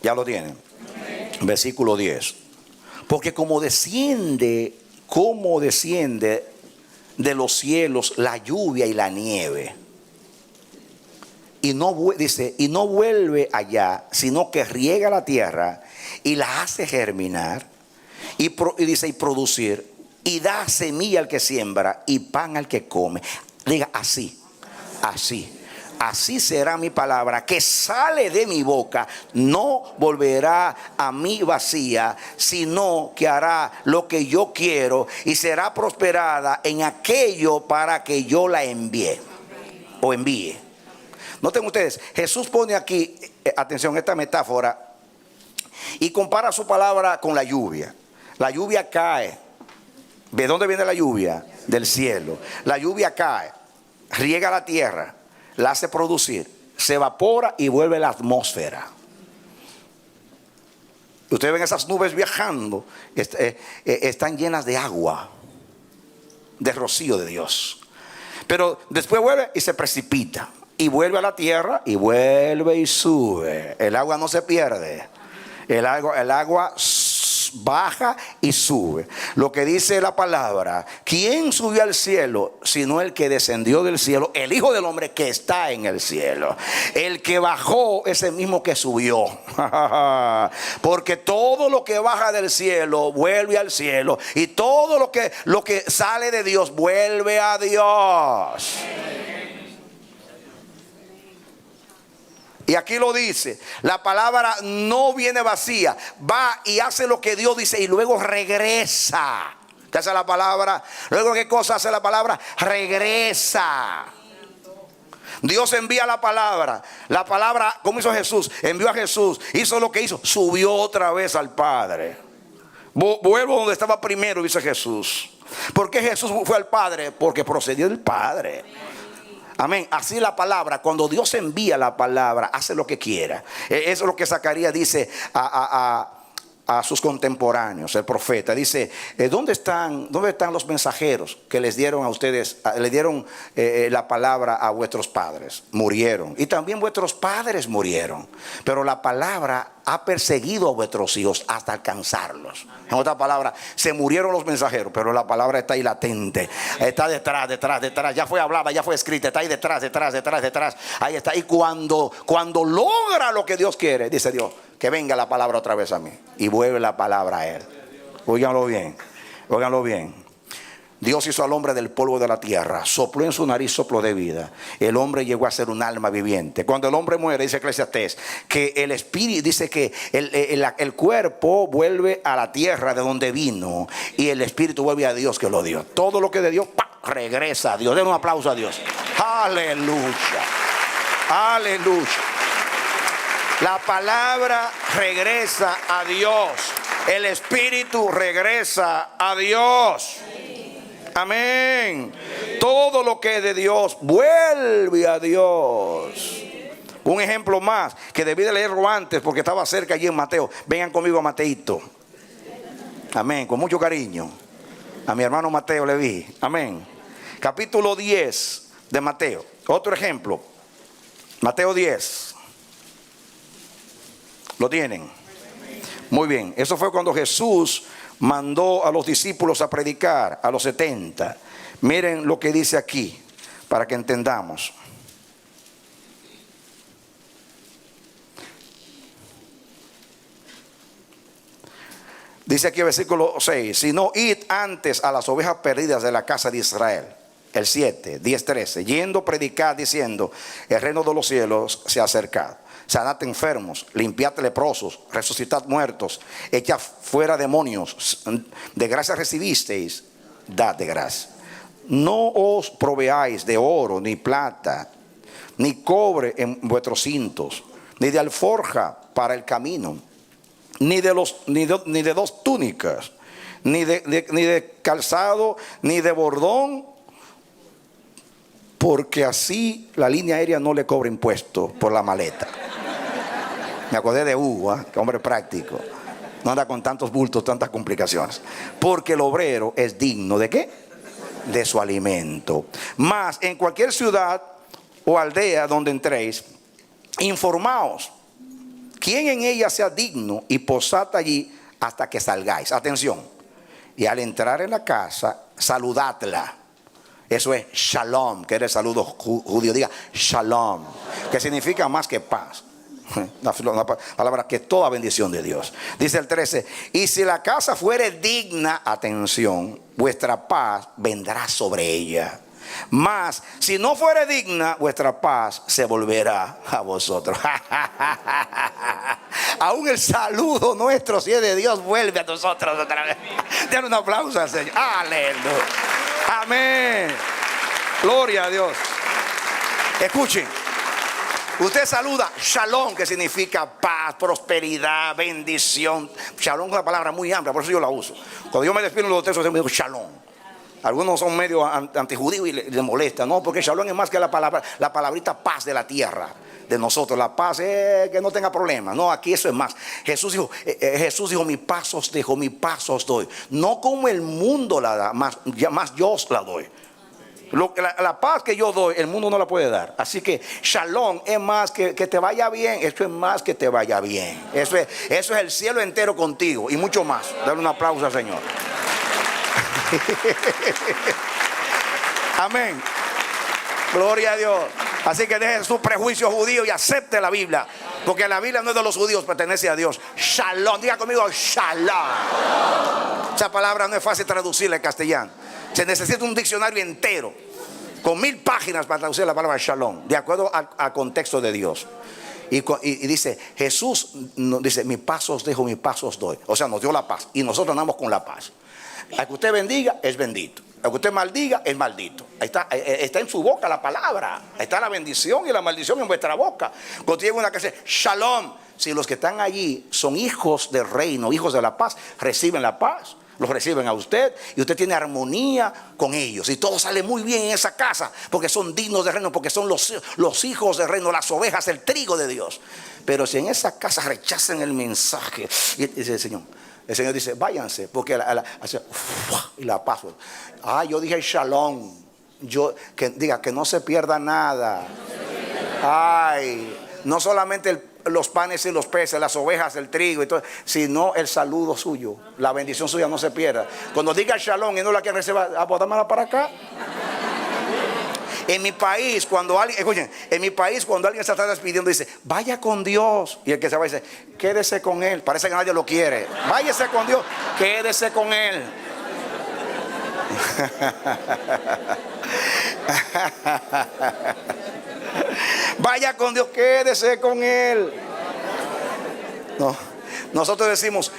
¿Ya lo tienen? Versículo 10. Porque como desciende de los cielos la lluvia y la nieve, y no vuelve allá, sino que riega la tierra y la hace germinar, y producir, y da semilla al que siembra y pan al que come. Diga así será mi palabra que sale de mi boca, no volverá a mí vacía, sino que hará lo que yo quiero y será prosperada en aquello para que yo la envíe. Noten ustedes, Jesús pone aquí, atención, esta metáfora, y compara su palabra con la lluvia. La lluvia cae. ¿De dónde viene la lluvia? Del cielo. La lluvia cae, riega la tierra, la hace producir, se evapora y vuelve a la atmósfera. Ustedes ven esas nubes viajando, están llenas de agua, de rocío de Dios. Pero después vuelve y se precipita, y vuelve a la tierra, y vuelve y sube. El agua no se pierde. El agua baja y sube. Lo que dice la palabra: ¿quién subió al cielo sino el que descendió del cielo? El Hijo del Hombre que está en el cielo. El que bajó es el mismo que subió. Porque todo lo que baja del cielo vuelve al cielo, y todo lo que sale de Dios vuelve a Dios. Y aquí lo dice, la palabra no viene vacía, va y hace lo que Dios dice y luego regresa. ¿Qué hace la palabra? Luego, ¿qué cosa hace la palabra? Regresa. Dios envía la palabra. La palabra, como hizo Jesús, envió a Jesús, hizo lo que hizo, subió otra vez al Padre. Vuelvo donde estaba primero, dice Jesús. ¿Por qué Jesús fue al Padre? Porque procedió del Padre. Amén. Así la palabra, cuando Dios envía la palabra, hace lo que quiera. Eso es lo que Zacarías dice a sus contemporáneos, el profeta. Dice, ¿dónde están los mensajeros que les dieron a ustedes, le dieron la palabra a vuestros padres? Murieron. Y también vuestros padres murieron. Pero la palabra ha perseguido a vuestros hijos hasta alcanzarlos. En otras palabras, se murieron los mensajeros, pero la palabra está ahí latente. Está detrás. Ya fue hablada, ya fue escrita. Está ahí detrás. Ahí está. Y cuando logra lo que Dios quiere, dice Dios, que venga la palabra otra vez a mí. Y vuelve la palabra a Él. Óiganlo bien. Dios hizo al hombre del polvo de la tierra, sopló en su nariz soplo de vida. El hombre llegó a ser un alma viviente. Cuando el hombre muere, dice Eclesiastés, que el espíritu, dice que el cuerpo vuelve a la tierra de donde vino, y el espíritu vuelve a Dios que lo dio. Todo lo que de Dios, regresa a Dios. Den un aplauso a Dios. Aleluya. La palabra regresa a Dios. El espíritu regresa a Dios. Amén. Todo lo que es de Dios vuelve a Dios. Un ejemplo más que debí de leerlo antes porque estaba cerca allí en Mateo. Vengan conmigo a Mateito. Amén. Con mucho cariño. A mi hermano Mateo le vi. Amén. Capítulo 10 de Mateo. Otro ejemplo. Mateo 10. ¿Lo tienen? Muy bien. Eso fue cuando Jesús mandó a los discípulos a predicar, a los 70. Miren lo que dice aquí, para que entendamos. Dice aquí el versículo 6, sino id antes a las ovejas perdidas de la casa de Israel. El 7, 10, 13, yendo predicar diciendo, el reino de los cielos se ha acercado. Sanad enfermos, limpiad leprosos, resucitad muertos, echad fuera demonios. De gracia recibisteis, dad de gracia. No os proveáis de oro, ni plata, ni cobre en vuestros cintos, ni de alforja para el camino, ni de dos túnicas, ni de calzado, ni de bordón, porque así la línea aérea no le cobra impuesto por la maleta. Me acordé de Hugo, que hombre práctico. No anda con tantos bultos, tantas complicaciones. Porque el obrero es digno ¿de qué? De su alimento. Mas en cualquier ciudad o aldea donde entréis, informaos quién en ella sea digno y posad allí hasta que salgáis. Atención. Y al entrar en la casa, saludadla. Eso es shalom, que era el saludo judío. Diga shalom, que significa más que paz. Una palabra que toda bendición de Dios. Dice el 13, y si la casa fuere digna, atención, vuestra paz vendrá sobre ella. Mas si no fuere digna, vuestra paz se volverá a vosotros. Aún el saludo nuestro, si es de Dios, vuelve a nosotros otra vez. Denle un aplauso al Señor. Aleluya. Amén. Gloria a Dios. Escuchen. Usted saluda shalom, que significa paz, prosperidad, bendición. Shalom es una palabra muy amplia, por eso yo la uso. Cuando yo me despido en los textos, yo me digo shalom. Algunos son medio antijudíos y les molesta, no, porque shalom es más que la palabrita paz de la tierra, de nosotros. La paz es que no tenga problemas. No, aquí eso es más. Jesús dijo, mi paz os dejo, mi paz os doy. No como el mundo la da, más yo os la doy. La paz que yo doy, el mundo no la puede dar. Así que shalom es más que te vaya bien. Eso es más que te vaya bien. Eso es el cielo entero contigo y mucho más. Dale un aplauso al Señor. Amén. Gloria a Dios. Así que deje su prejuicio judío y acepte la Biblia, porque la Biblia no es de los judíos, pertenece a Dios. Shalom, diga conmigo shalom. Esa palabra no es fácil traducirla en castellano. Se necesita un diccionario entero con 1000 páginas para traducir la palabra shalom, de acuerdo al contexto de Dios. Y dice, Jesús dice, mi paz os dejo, mi paz os doy. O sea, nos dio la paz y nosotros andamos con la paz. Al que usted bendiga es bendito, al que usted maldiga es maldito. Ahí está en su boca la palabra. Ahí está la bendición y la maldición en vuestra boca. Cuando llega una que dice shalom, si los que están allí son hijos del reino, hijos de la paz, reciben la paz, los reciben a usted y usted tiene armonía con ellos y todo sale muy bien en esa casa, porque son dignos del reino, porque son los hijos del reino, las ovejas, el trigo de Dios. Pero si en esa casa rechazan el mensaje, y dice el Señor dice, váyanse, porque y la paz. Yo dije shalom. Diga que no se pierda nada. No solamente los panes y los peces, las ovejas, el trigo y todo, sino el saludo suyo, la bendición suya no se pierda. Cuando diga shalom y no la quiere recibir, dámela para acá. En mi país, cuando alguien se está despidiendo, dice, vaya con Dios. Y el que se va dice, quédese con Él. Parece que nadie lo quiere. Váyase con Dios, quédese con Él. Vaya con Dios, quédese con Él. No, nosotros decimos,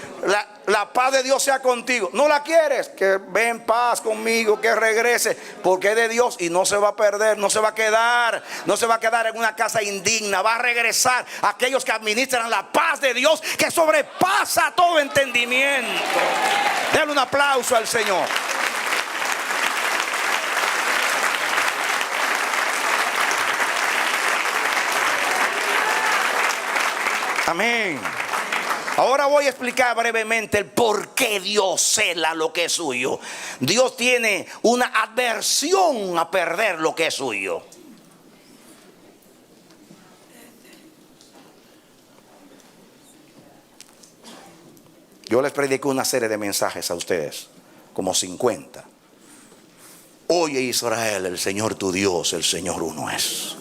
la paz de Dios sea contigo. No la quieres, que ve en paz conmigo, que regrese, porque es de Dios y no se va a perder, no se va a quedar en una casa indigna. Va a regresar a aquellos que administran la paz de Dios, que sobrepasa todo entendimiento. Denle un aplauso al Señor. Amén. Ahora voy a explicar brevemente el por qué Dios cela lo que es suyo. Dios tiene una aversión a perder lo que es suyo. Yo les prediqué una serie de mensajes a ustedes, como 50. Oye Israel, el Señor tu Dios, el Señor uno es.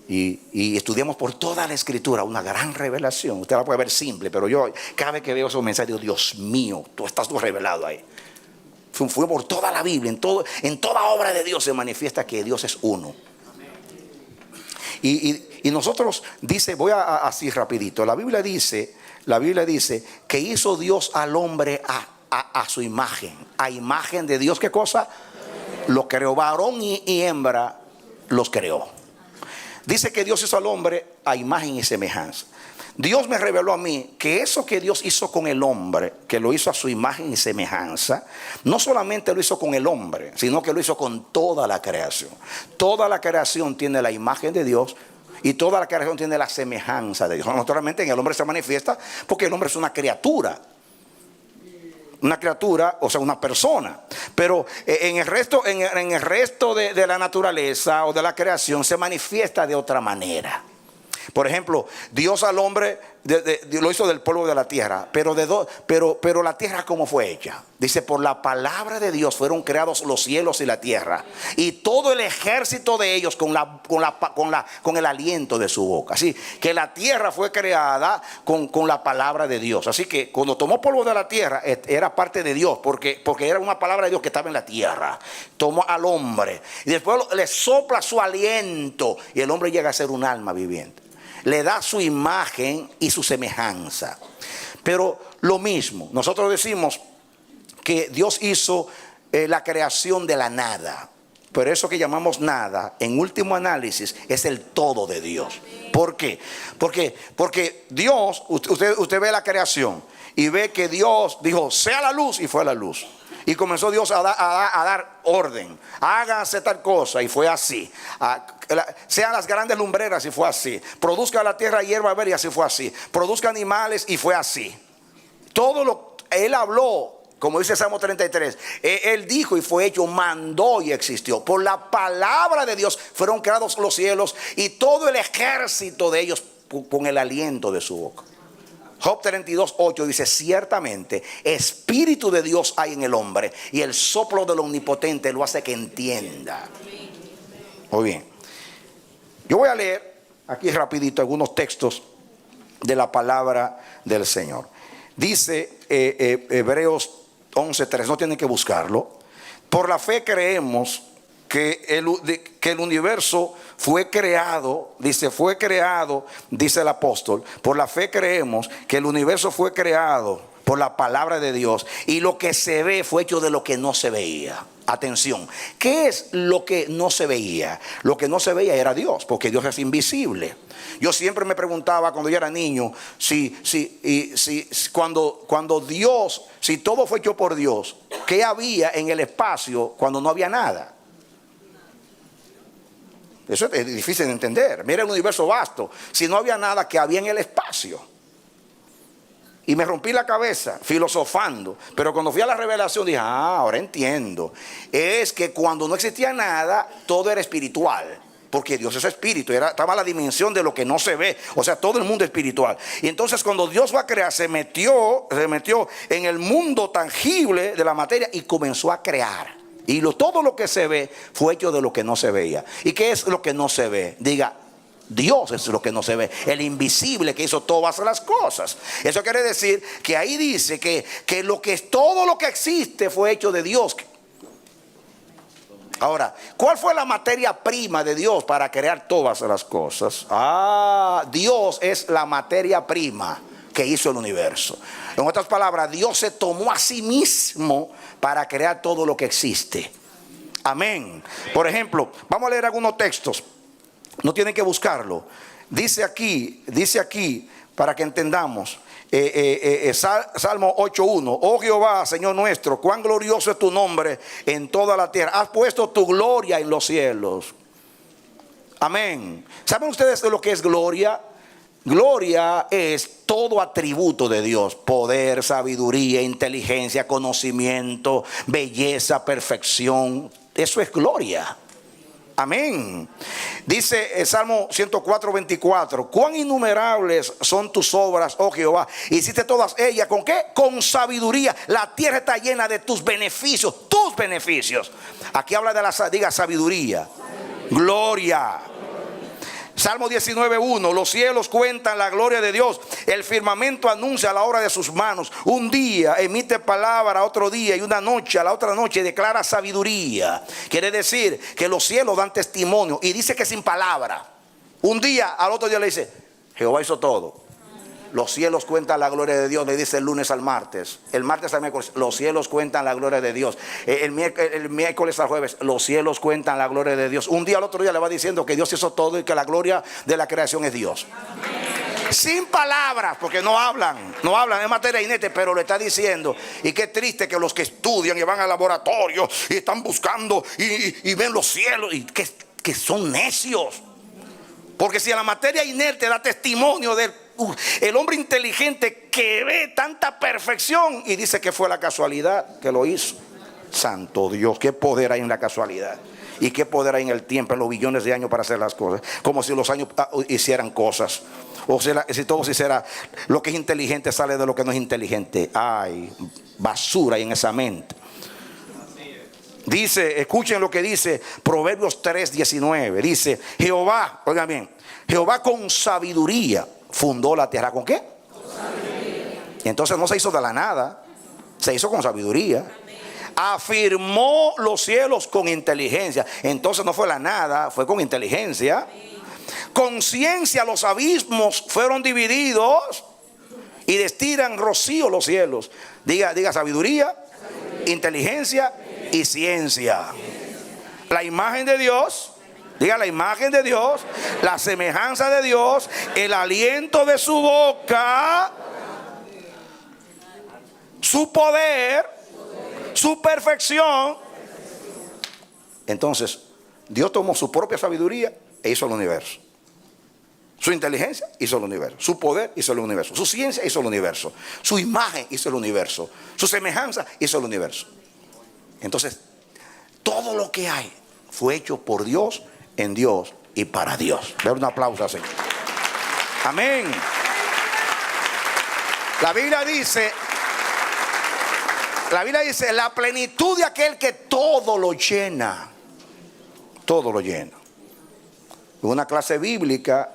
y estudiamos por toda la escritura una gran revelación. Usted la puede ver simple, pero yo cada vez que veo esos mensajes digo, Dios mío, tú estás revelado ahí. Fue por toda la Biblia, en toda obra de Dios se manifiesta que Dios es uno. Y nosotros dice, voy así rapidito, la Biblia dice que hizo Dios al hombre a su imagen. A imagen de Dios, ¿qué cosa? Lo creó, varón y hembra los creó. Dice que Dios hizo al hombre a imagen y semejanza. Dios me reveló a mí que eso que Dios hizo con el hombre, que lo hizo a su imagen y semejanza, no solamente lo hizo con el hombre, sino que lo hizo con toda la creación. Toda la creación tiene la imagen de Dios y toda la creación tiene la semejanza de Dios. Naturalmente en el hombre se manifiesta porque el hombre es una criatura. Una criatura, o sea, una persona. Pero en el resto de la naturaleza o de la creación se manifiesta de otra manera. Por ejemplo, Dios al hombre lo hizo del polvo de la tierra. Pero la tierra, ¿cómo fue hecha? Dice, por la palabra de Dios fueron creados los cielos y la tierra, y todo el ejército de ellos con el aliento de su boca. Así que la tierra fue creada con la palabra de Dios. Así que cuando tomó polvo de la tierra, era parte de Dios, porque era una palabra de Dios que estaba en la tierra. Tomó al hombre y después le sopla su aliento y el hombre llega a ser un alma viviente. Le da su imagen y su semejanza. Pero lo mismo, nosotros decimos que Dios hizo la creación de la nada. Pero eso que llamamos nada, en último análisis, es el todo de Dios. ¿Por qué? Porque Dios, usted ve la creación y ve que Dios dijo, sea la luz, y fue la luz. Y comenzó Dios a dar orden. Háganse tal cosa, y fue así. Sean las grandes lumbreras, y fue así. Produzca la tierra hierba verde, y así fue así. Produzca animales, y fue así. Él habló, como dice Salmo 33. Él dijo y fue hecho, mandó y existió. Por la palabra de Dios fueron creados los cielos y todo el ejército de ellos con el aliento de su boca. Job 32:8 dice, ciertamente espíritu de Dios hay en el hombre, y el soplo del omnipotente lo hace que entienda. Muy bien. Yo voy a leer aquí rapidito algunos textos de la palabra del Señor. Dice Hebreos 11:3, no tienen que buscarlo. Por la fe creemos que el universo fue creado, dice el apóstol. Por la fe creemos que el universo fue creado por la palabra de Dios, y lo que se ve fue hecho de lo que no se veía. Atención, ¿qué es lo que no se veía? Lo que no se veía era Dios, porque Dios es invisible. Yo siempre me preguntaba cuando yo era niño, cuando Dios, si todo fue hecho por Dios, ¿qué había en el espacio cuando no había nada? Eso es difícil de entender. Mira el universo vasto, si no había nada, que había en el espacio. Y me rompí la cabeza filosofando. Pero cuando fui a la revelación dije, ahora entiendo. Es que cuando no existía nada, todo era espiritual. Porque Dios es espíritu, estaba la dimensión de lo que no se ve. O sea, todo el mundo es espiritual. Y entonces cuando Dios va a crear, se metió en el mundo tangible de la materia y comenzó a crear. Y todo lo que se ve fue hecho de lo que no se veía. ¿Y qué es lo que no se ve? Diga, Dios es lo que no se ve, el invisible que hizo todas las cosas. Eso quiere decir que ahí dice que todo lo que existe fue hecho de Dios. Ahora, ¿cuál fue la materia prima de Dios para crear todas las cosas? Dios es la materia prima que hizo el universo. En otras palabras, Dios se tomó a sí mismo para crear todo lo que existe. Amén. Por ejemplo, vamos a leer algunos textos. No tienen que buscarlo. Dice aquí, para que entendamos. Salmo 8:1. Oh Jehová, Señor nuestro, cuán glorioso es tu nombre en toda la tierra. Has puesto tu gloria en los cielos. Amén. ¿Saben ustedes de lo que es gloria? Gloria es todo atributo de Dios: poder, sabiduría, inteligencia, conocimiento, belleza, perfección. Eso es gloria. Amén. Dice el Salmo 104:24. Cuán innumerables son tus obras, oh Jehová. Hiciste todas ellas ¿con qué? Con sabiduría. La tierra está llena de tus beneficios. Tus beneficios. Aquí habla de diga sabiduría. Gloria. Salmo 19:1, los cielos cuentan la gloria de Dios, el firmamento anuncia la obra de sus manos. Un día emite palabra a otro día, y una noche a la otra noche declara sabiduría. Quiere decir que los cielos dan testimonio, y dice que sin palabra. Un día al otro día le dice, Jehová hizo todo. Los cielos cuentan la gloria de Dios, le dice el lunes al martes. El martes al miércoles, los cielos cuentan la gloria de Dios. El miércoles al jueves, los cielos cuentan la gloria de Dios. Un día al otro día le va diciendo que Dios hizo todo y que la gloria de la creación es Dios. Sin palabras, porque no hablan en materia inerte, pero lo está diciendo. Y qué triste que los que estudian y van al laboratorio y están buscando y ven los cielos y que son necios. Porque si a la materia inerte da testimonio del el hombre inteligente que ve tanta perfección y dice que fue la casualidad que lo hizo. Santo Dios, qué poder hay en la casualidad y qué poder hay en el tiempo, en los billones de años para hacer las cosas, como si los años hicieran cosas, o sea, si todo se hiciera. Lo que es inteligente sale de lo que no es inteligente. Ay, basura hay en esa mente. Dice, escuchen lo que dice Proverbios 3:19. Dice, Jehová, oigan bien, Jehová con sabiduría fundó la tierra. ¿Con qué? Con sabiduría. Y entonces no se hizo de la nada, se hizo con sabiduría. Afirmó los cielos con inteligencia. Entonces no fue la nada, fue con inteligencia. Con ciencia los abismos fueron divididos y destilan rocío los cielos. Diga sabiduría, inteligencia y ciencia. La imagen de Dios. Diga la imagen de Dios, la semejanza de Dios, el aliento de su boca, su poder, su perfección. Entonces, Dios tomó su propia sabiduría e hizo el universo. Su inteligencia hizo el universo. Su poder hizo el universo. Su ciencia hizo el universo. Su imagen hizo el universo. Su semejanza hizo el universo. Entonces, todo lo que hay fue hecho por Dios, en Dios y para Dios. Dar un aplauso al Señor. Amén. La Biblia dice, la plenitud de aquel que todo lo llena. Todo lo llena. En una clase bíblica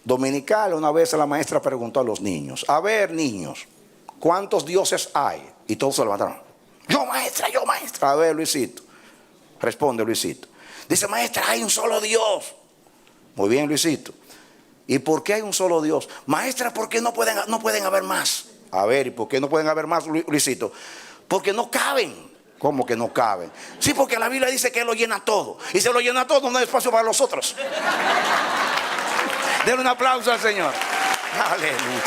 dominical, una vez la maestra preguntó a los niños, a ver, niños, ¿cuántos dioses hay? Y todos se levantaron. Yo maestra. A ver, Luisito. Responde Luisito. Dice, maestra, hay un solo Dios. Muy bien, Luisito. ¿Y por qué hay un solo Dios? Maestra, ¿por qué no pueden haber más? A ver, ¿y por qué no pueden haber más, Luisito? Porque no caben. ¿Cómo que no caben? Sí, porque la Biblia dice que Él lo llena todo. Y si lo llena todo, no hay espacio para los otros. Denle un aplauso al Señor. Aleluya.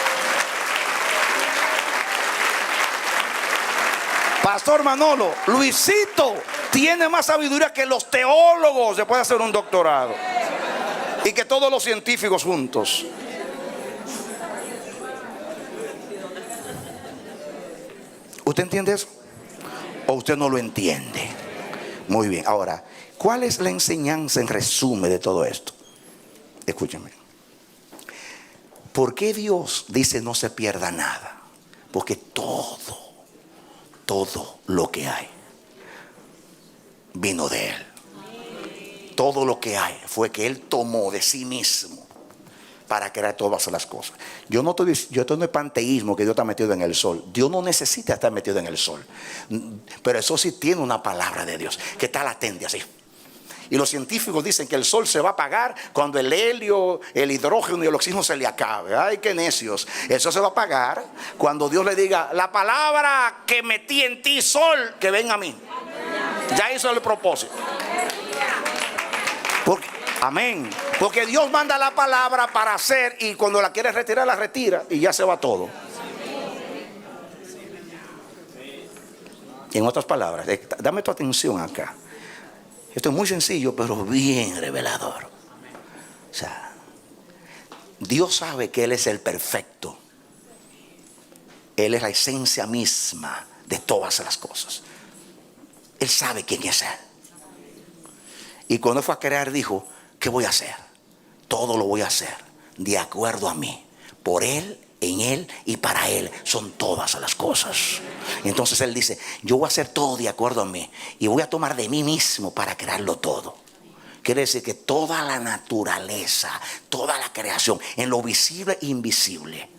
Pastor Manolo, Luisito tiene más sabiduría que los teólogos. Se puede hacer un doctorado. Y que todos los científicos juntos. ¿Usted entiende eso? ¿O usted no lo entiende? Muy bien. Ahora, ¿cuál es la enseñanza en resumen de todo esto? Escúchame. ¿Por qué Dios dice no se pierda nada? Porque todo lo que hay vino de Él. Todo lo que hay fue que Él tomó de sí mismo para crear todas las cosas. Yo no es panteísmo que Dios está metido en el sol. Dios no necesita estar metido en el sol. Pero eso sí tiene una palabra de Dios que está latente así. Y los científicos dicen que el sol se va a apagar cuando el helio, el hidrógeno y el oxígeno se le acabe. Ay, qué necios. Eso se va a apagar cuando Dios le diga, la palabra que metí en ti, sol, que ven a mí. Ya hizo el propósito. Amén. Porque Dios manda la palabra para hacer, y cuando la quiere retirar, la retira y ya se va todo. En otras palabras, dame tu atención acá. Esto es muy sencillo, pero bien revelador. O sea, Dios sabe que Él es el perfecto. Él es la esencia misma de todas las cosas. Él sabe quién es Él. Y cuando Él fue a crear, dijo, ¿qué voy a hacer? Todo lo voy a hacer de acuerdo a mí. Por Él, en Él y para Él son todas las cosas. Entonces Él dice, yo voy a hacer todo de acuerdo a mí y voy a tomar de mí mismo para crearlo todo. Quiere decir que toda la naturaleza, toda la creación, en lo visible e invisible,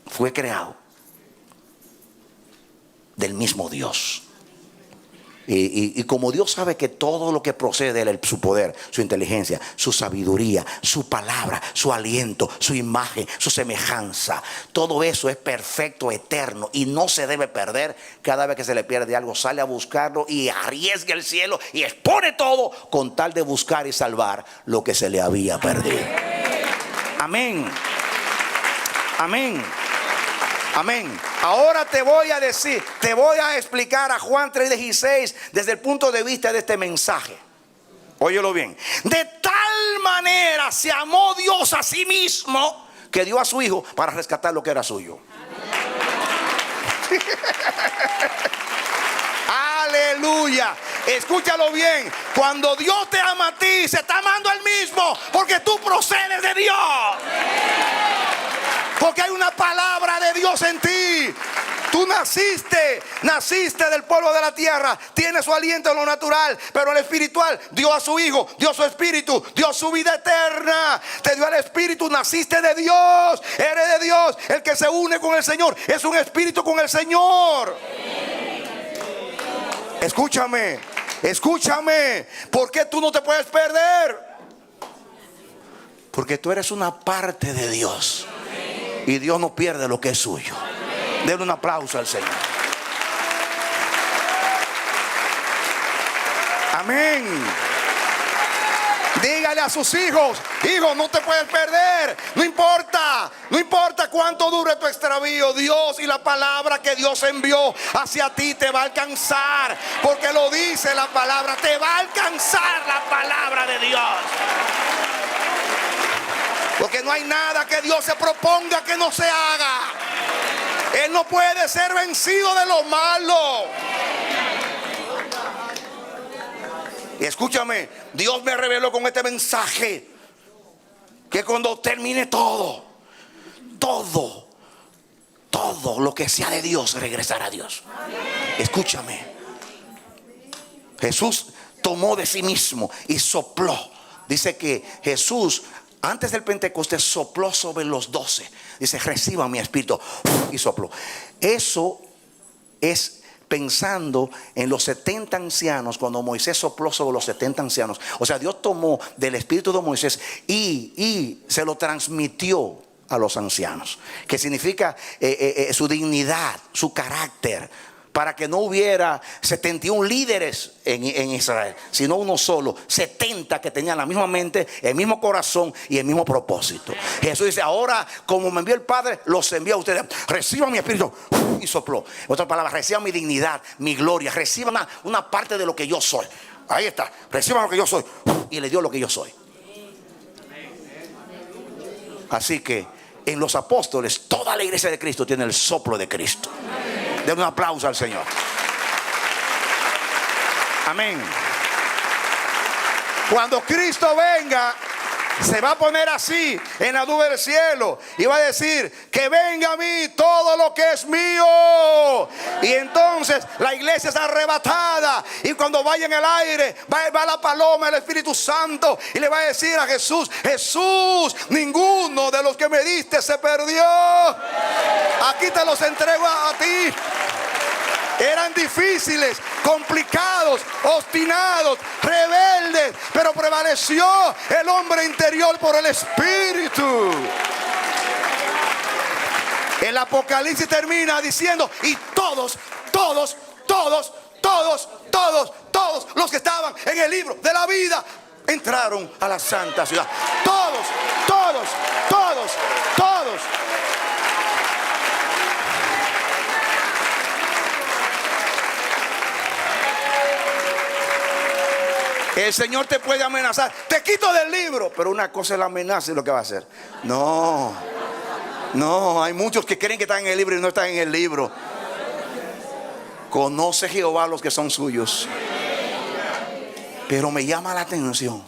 fue creado del mismo Dios. Y como Dios sabe que todo lo que procede de él, su poder, su inteligencia, su sabiduría, su palabra, su aliento, su imagen, su semejanza, todo eso es perfecto, eterno y no se debe perder. Cada vez que se le pierde algo, sale a buscarlo y arriesga el cielo y expone todo con tal de buscar y salvar lo que se le había perdido. Amén. Amén. Amén. Ahora te voy a decir, te voy a explicar a Juan 3:16 desde el punto de vista de este mensaje. Óyelo bien. De tal manera se amó Dios a sí mismo que dio a su Hijo para rescatar lo que era suyo. Aleluya. Escúchalo bien. Cuando Dios te ama a ti, se está amando al mismo, porque tú procedes de Dios. Porque hay una palabra de Dios en ti. Tú naciste del polvo de la tierra. Tienes su aliento en lo natural, pero en lo espiritual dio a su Hijo, dio su Espíritu, dio su vida eterna. Te dio el Espíritu, naciste de Dios, eres de Dios. El que se une con el Señor es un espíritu con el Señor. Escúchame, escúchame. ¿Por qué tú no te puedes perder? Porque tú eres una parte de Dios. Y Dios no pierde lo que es suyo. Denle un aplauso al Señor. Amén. Dígale a sus hijos: hijo, no te puedes perder. No importa cuánto dure tu extravío. Dios y la palabra que Dios envió hacia ti te va a alcanzar. Porque lo dice la palabra. Te va a alcanzar la palabra de Dios. Porque no hay nada que Dios se proponga que no se haga. Él no puede ser vencido de lo malo. Y escúchame, Dios me reveló con este mensaje que cuando termine todo lo que sea de Dios regresará a Dios. Escúchame. Jesús tomó de sí mismo y sopló. Dice que Jesús, antes del Pentecostés, sopló sobre los 12. Dice: reciban mi espíritu. Y sopló. Eso es pensando en los 70 ancianos, cuando Moisés sopló sobre los 70 ancianos. O sea, Dios tomó del espíritu de Moisés y se lo transmitió a los ancianos. Que significa su dignidad, su carácter. Para que no hubiera 71 líderes en Israel, sino uno solo, 70 que tenían la misma mente, el mismo corazón y el mismo propósito. Jesús dice: ahora, como me envió el Padre, los envío a ustedes. Reciban mi espíritu. Y sopló. En otras palabras, reciban mi dignidad, mi gloria. Reciban una parte de lo que yo soy. Ahí está. Reciban lo que yo soy. Y le dio lo que yo soy. Así que en los apóstoles, toda la iglesia de Cristo tiene el soplo de Cristo. Den un aplauso al Señor. Amén. Cuando Cristo venga, se va a poner así en la nube del cielo y va a decir: que venga a mí todo lo que es mío. Y entonces la iglesia es arrebatada, y cuando vaya en el aire va la paloma, el Espíritu Santo, y le va a decir a Jesús: Jesús, ninguno de los que me diste se perdió. Aquí te los entrego a ti. Eran difíciles, complicados, obstinados, rebeldes, pero prevaleció el hombre interior por el Espíritu. El Apocalipsis termina diciendo: y todos los que estaban en el libro de la vida entraron a la santa ciudad. Todos. El Señor te puede amenazar: te quito del libro. Pero una cosa es la amenaza y lo que va a hacer. No, hay muchos que creen que están en el libro y no están en el libro. Conoce Jehová a los que son suyos. Pero me llama la atención.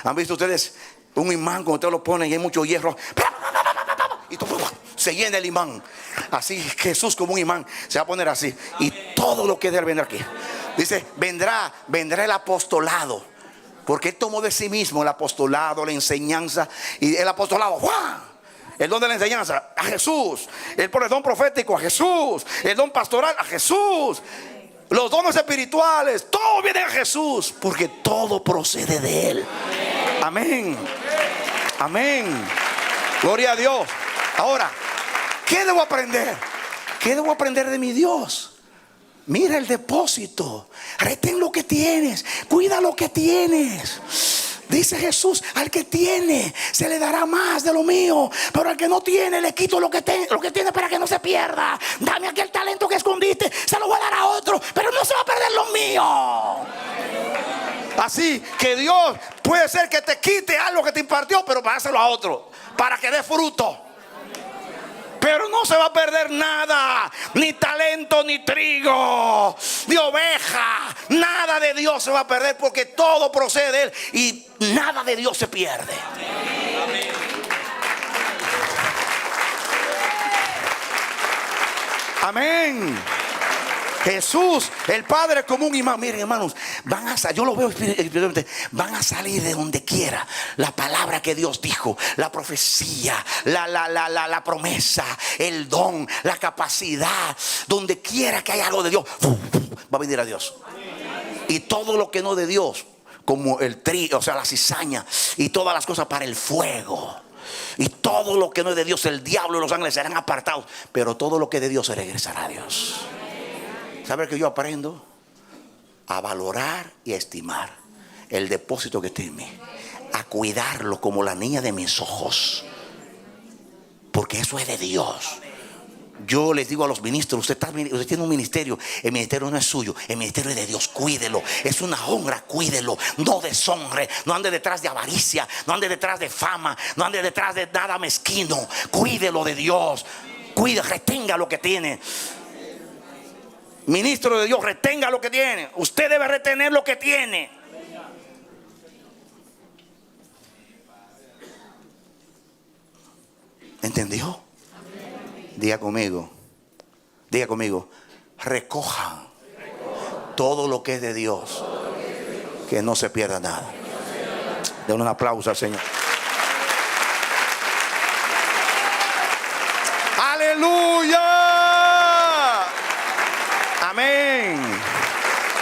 ¿Han visto ustedes un imán cuando ustedes lo ponen y hay mucho hierro? Y todo, se llena el imán. Así Jesús, como un imán, se va a poner así. Y todo todo lo que de él vendrá aquí. Dice, vendrá el apostolado. Porque él tomó de sí mismo el apostolado, la enseñanza. Y el apostolado, ¡Juan! El don de la enseñanza, a Jesús. El don profético, a Jesús. El don pastoral, a Jesús. Los dones espirituales, todo viene a Jesús. Porque todo procede de él. Amén. Amén. Gloria a Dios. Ahora, ¿qué debo aprender? ¿Qué debo aprender de mi Dios? Mira el depósito. Retén lo que tienes. Cuida lo que tienes. Dice Jesús, al que tiene se le dará más de lo mío, pero al que no tiene le quito lo que tiene para que no se pierda. Dame aquel talento que escondiste, se lo voy a dar a otro, pero no se va a perder lo mío. Así que Dios puede ser que te quite algo que te impartió, pero para dárselo a otro, para que dé fruto. Pero no se va a perder nada, ni talento, ni trigo, ni oveja. Nada de Dios se va a perder, porque todo procede de él y nada de Dios se pierde. Amén. Jesús, el Padre como un imán. Miren, hermanos, yo lo veo espiritualmente. Van a salir de donde quiera la palabra que Dios dijo, la profecía, la promesa, el don, la capacidad. Donde quiera que haya algo de Dios, va a venir a Dios. Y todo lo que no de Dios, como el trigo, o sea, la cizaña y todas las cosas para el fuego. Y todo lo que no es de Dios, el diablo y los ángeles serán apartados. Pero todo lo que es de Dios se regresará a Dios. ¿Sabe que yo aprendo? A valorar y a estimar el depósito que tiene en mí. A cuidarlo como la niña de mis ojos. Porque eso es de Dios. Yo les digo a los ministros, usted tiene un ministerio. El ministerio no es suyo, el ministerio es de Dios. Cuídelo, es una honra, cuídelo. No deshonre, no ande detrás de avaricia, no ande detrás de fama, no ande detrás de nada mezquino. Cuídelo de Dios. Retenga lo que tiene. Ministro de Dios, retenga lo que tiene. Usted debe retener lo que tiene. ¿Entendió? Diga conmigo, recojan todo lo que es de Dios, que no se pierda nada. Den un aplauso al Señor. Aleluya. Amén.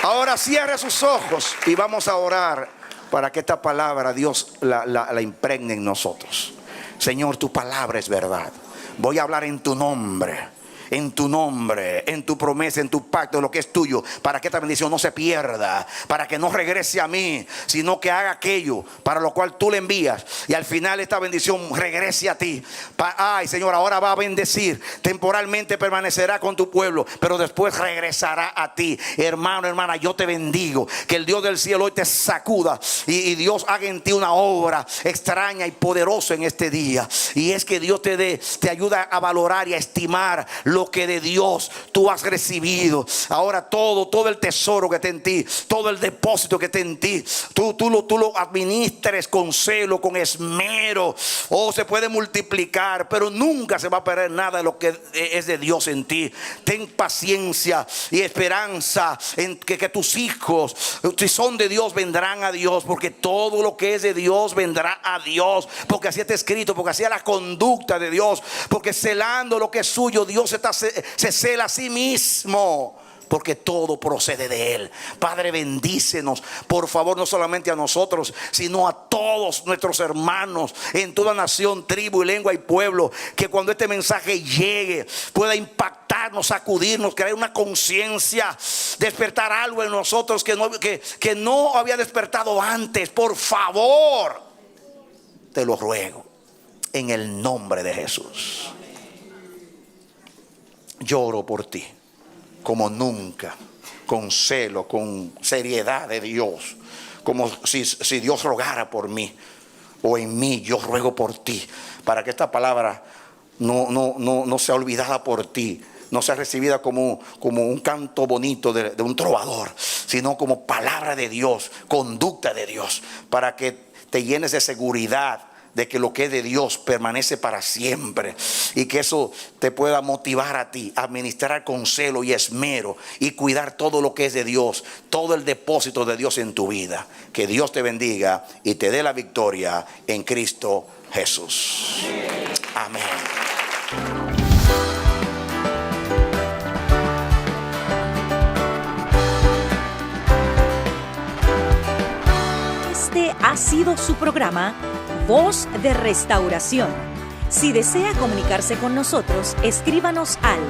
Ahora cierre sus ojos y vamos a orar para que esta palabra Dios la impregne en nosotros. Señor, tu palabra es verdad. Voy a hablar en tu nombre, en tu promesa, en tu pacto, en lo que es tuyo, para que esta bendición no se pierda, para que no regrese a mí, sino que haga aquello para lo cual tú le envías, y al final esta bendición regrese a ti. Ay, Señor, ahora va a bendecir, temporalmente permanecerá con tu pueblo, pero después regresará a ti. Hermano, hermana, yo te bendigo, que el Dios del cielo hoy te sacuda y Dios haga en ti una obra extraña y poderosa en este día. Y es que Dios te ayuda a valorar y a estimar lo que de Dios tú has recibido. Ahora todo el tesoro que está en ti, todo el depósito que está en ti, tú lo administres con celo, con esmero. Se puede multiplicar, pero nunca se va a perder nada de lo que es de Dios en ti. Ten paciencia y esperanza en que tus hijos, si son de Dios, vendrán a Dios, porque todo lo que es de Dios vendrá a Dios, porque así está escrito, porque así es la conducta de Dios, porque celando lo que es suyo, Dios se cela a sí mismo, porque todo procede de Él. Padre, bendícenos, por favor, no solamente a nosotros, sino a todos nuestros hermanos en toda nación, tribu y lengua y pueblo, que cuando este mensaje llegue pueda impactarnos, sacudirnos, crear una conciencia, despertar algo en nosotros que no había despertado antes. Por favor, te lo ruego en el nombre de Jesús. Lloro por ti como nunca, con celo, con seriedad de Dios, como si Dios rogara por mí o en mí. Yo ruego por ti, para que esta palabra no sea olvidada por ti, no sea recibida como un canto bonito de un trovador, sino como palabra de Dios, conducta de Dios, para que te llenes de seguridad, de que lo que es de Dios permanece para siempre, y que eso te pueda motivar a ti a administrar con celo y esmero y cuidar todo lo que es de Dios, todo el depósito de Dios en tu vida. Que Dios te bendiga y te dé la victoria en Cristo Jesús. Amén. Este ha sido su programa Voz de Restauración. Si desea comunicarse con nosotros, escríbanos al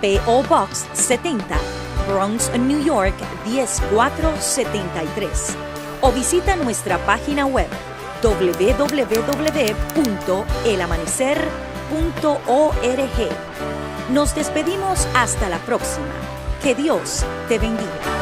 P.O. Box 70, Bronx, New York 10473, o visita nuestra página web www.elamanecer.org. Nos despedimos hasta la próxima. Que Dios te bendiga.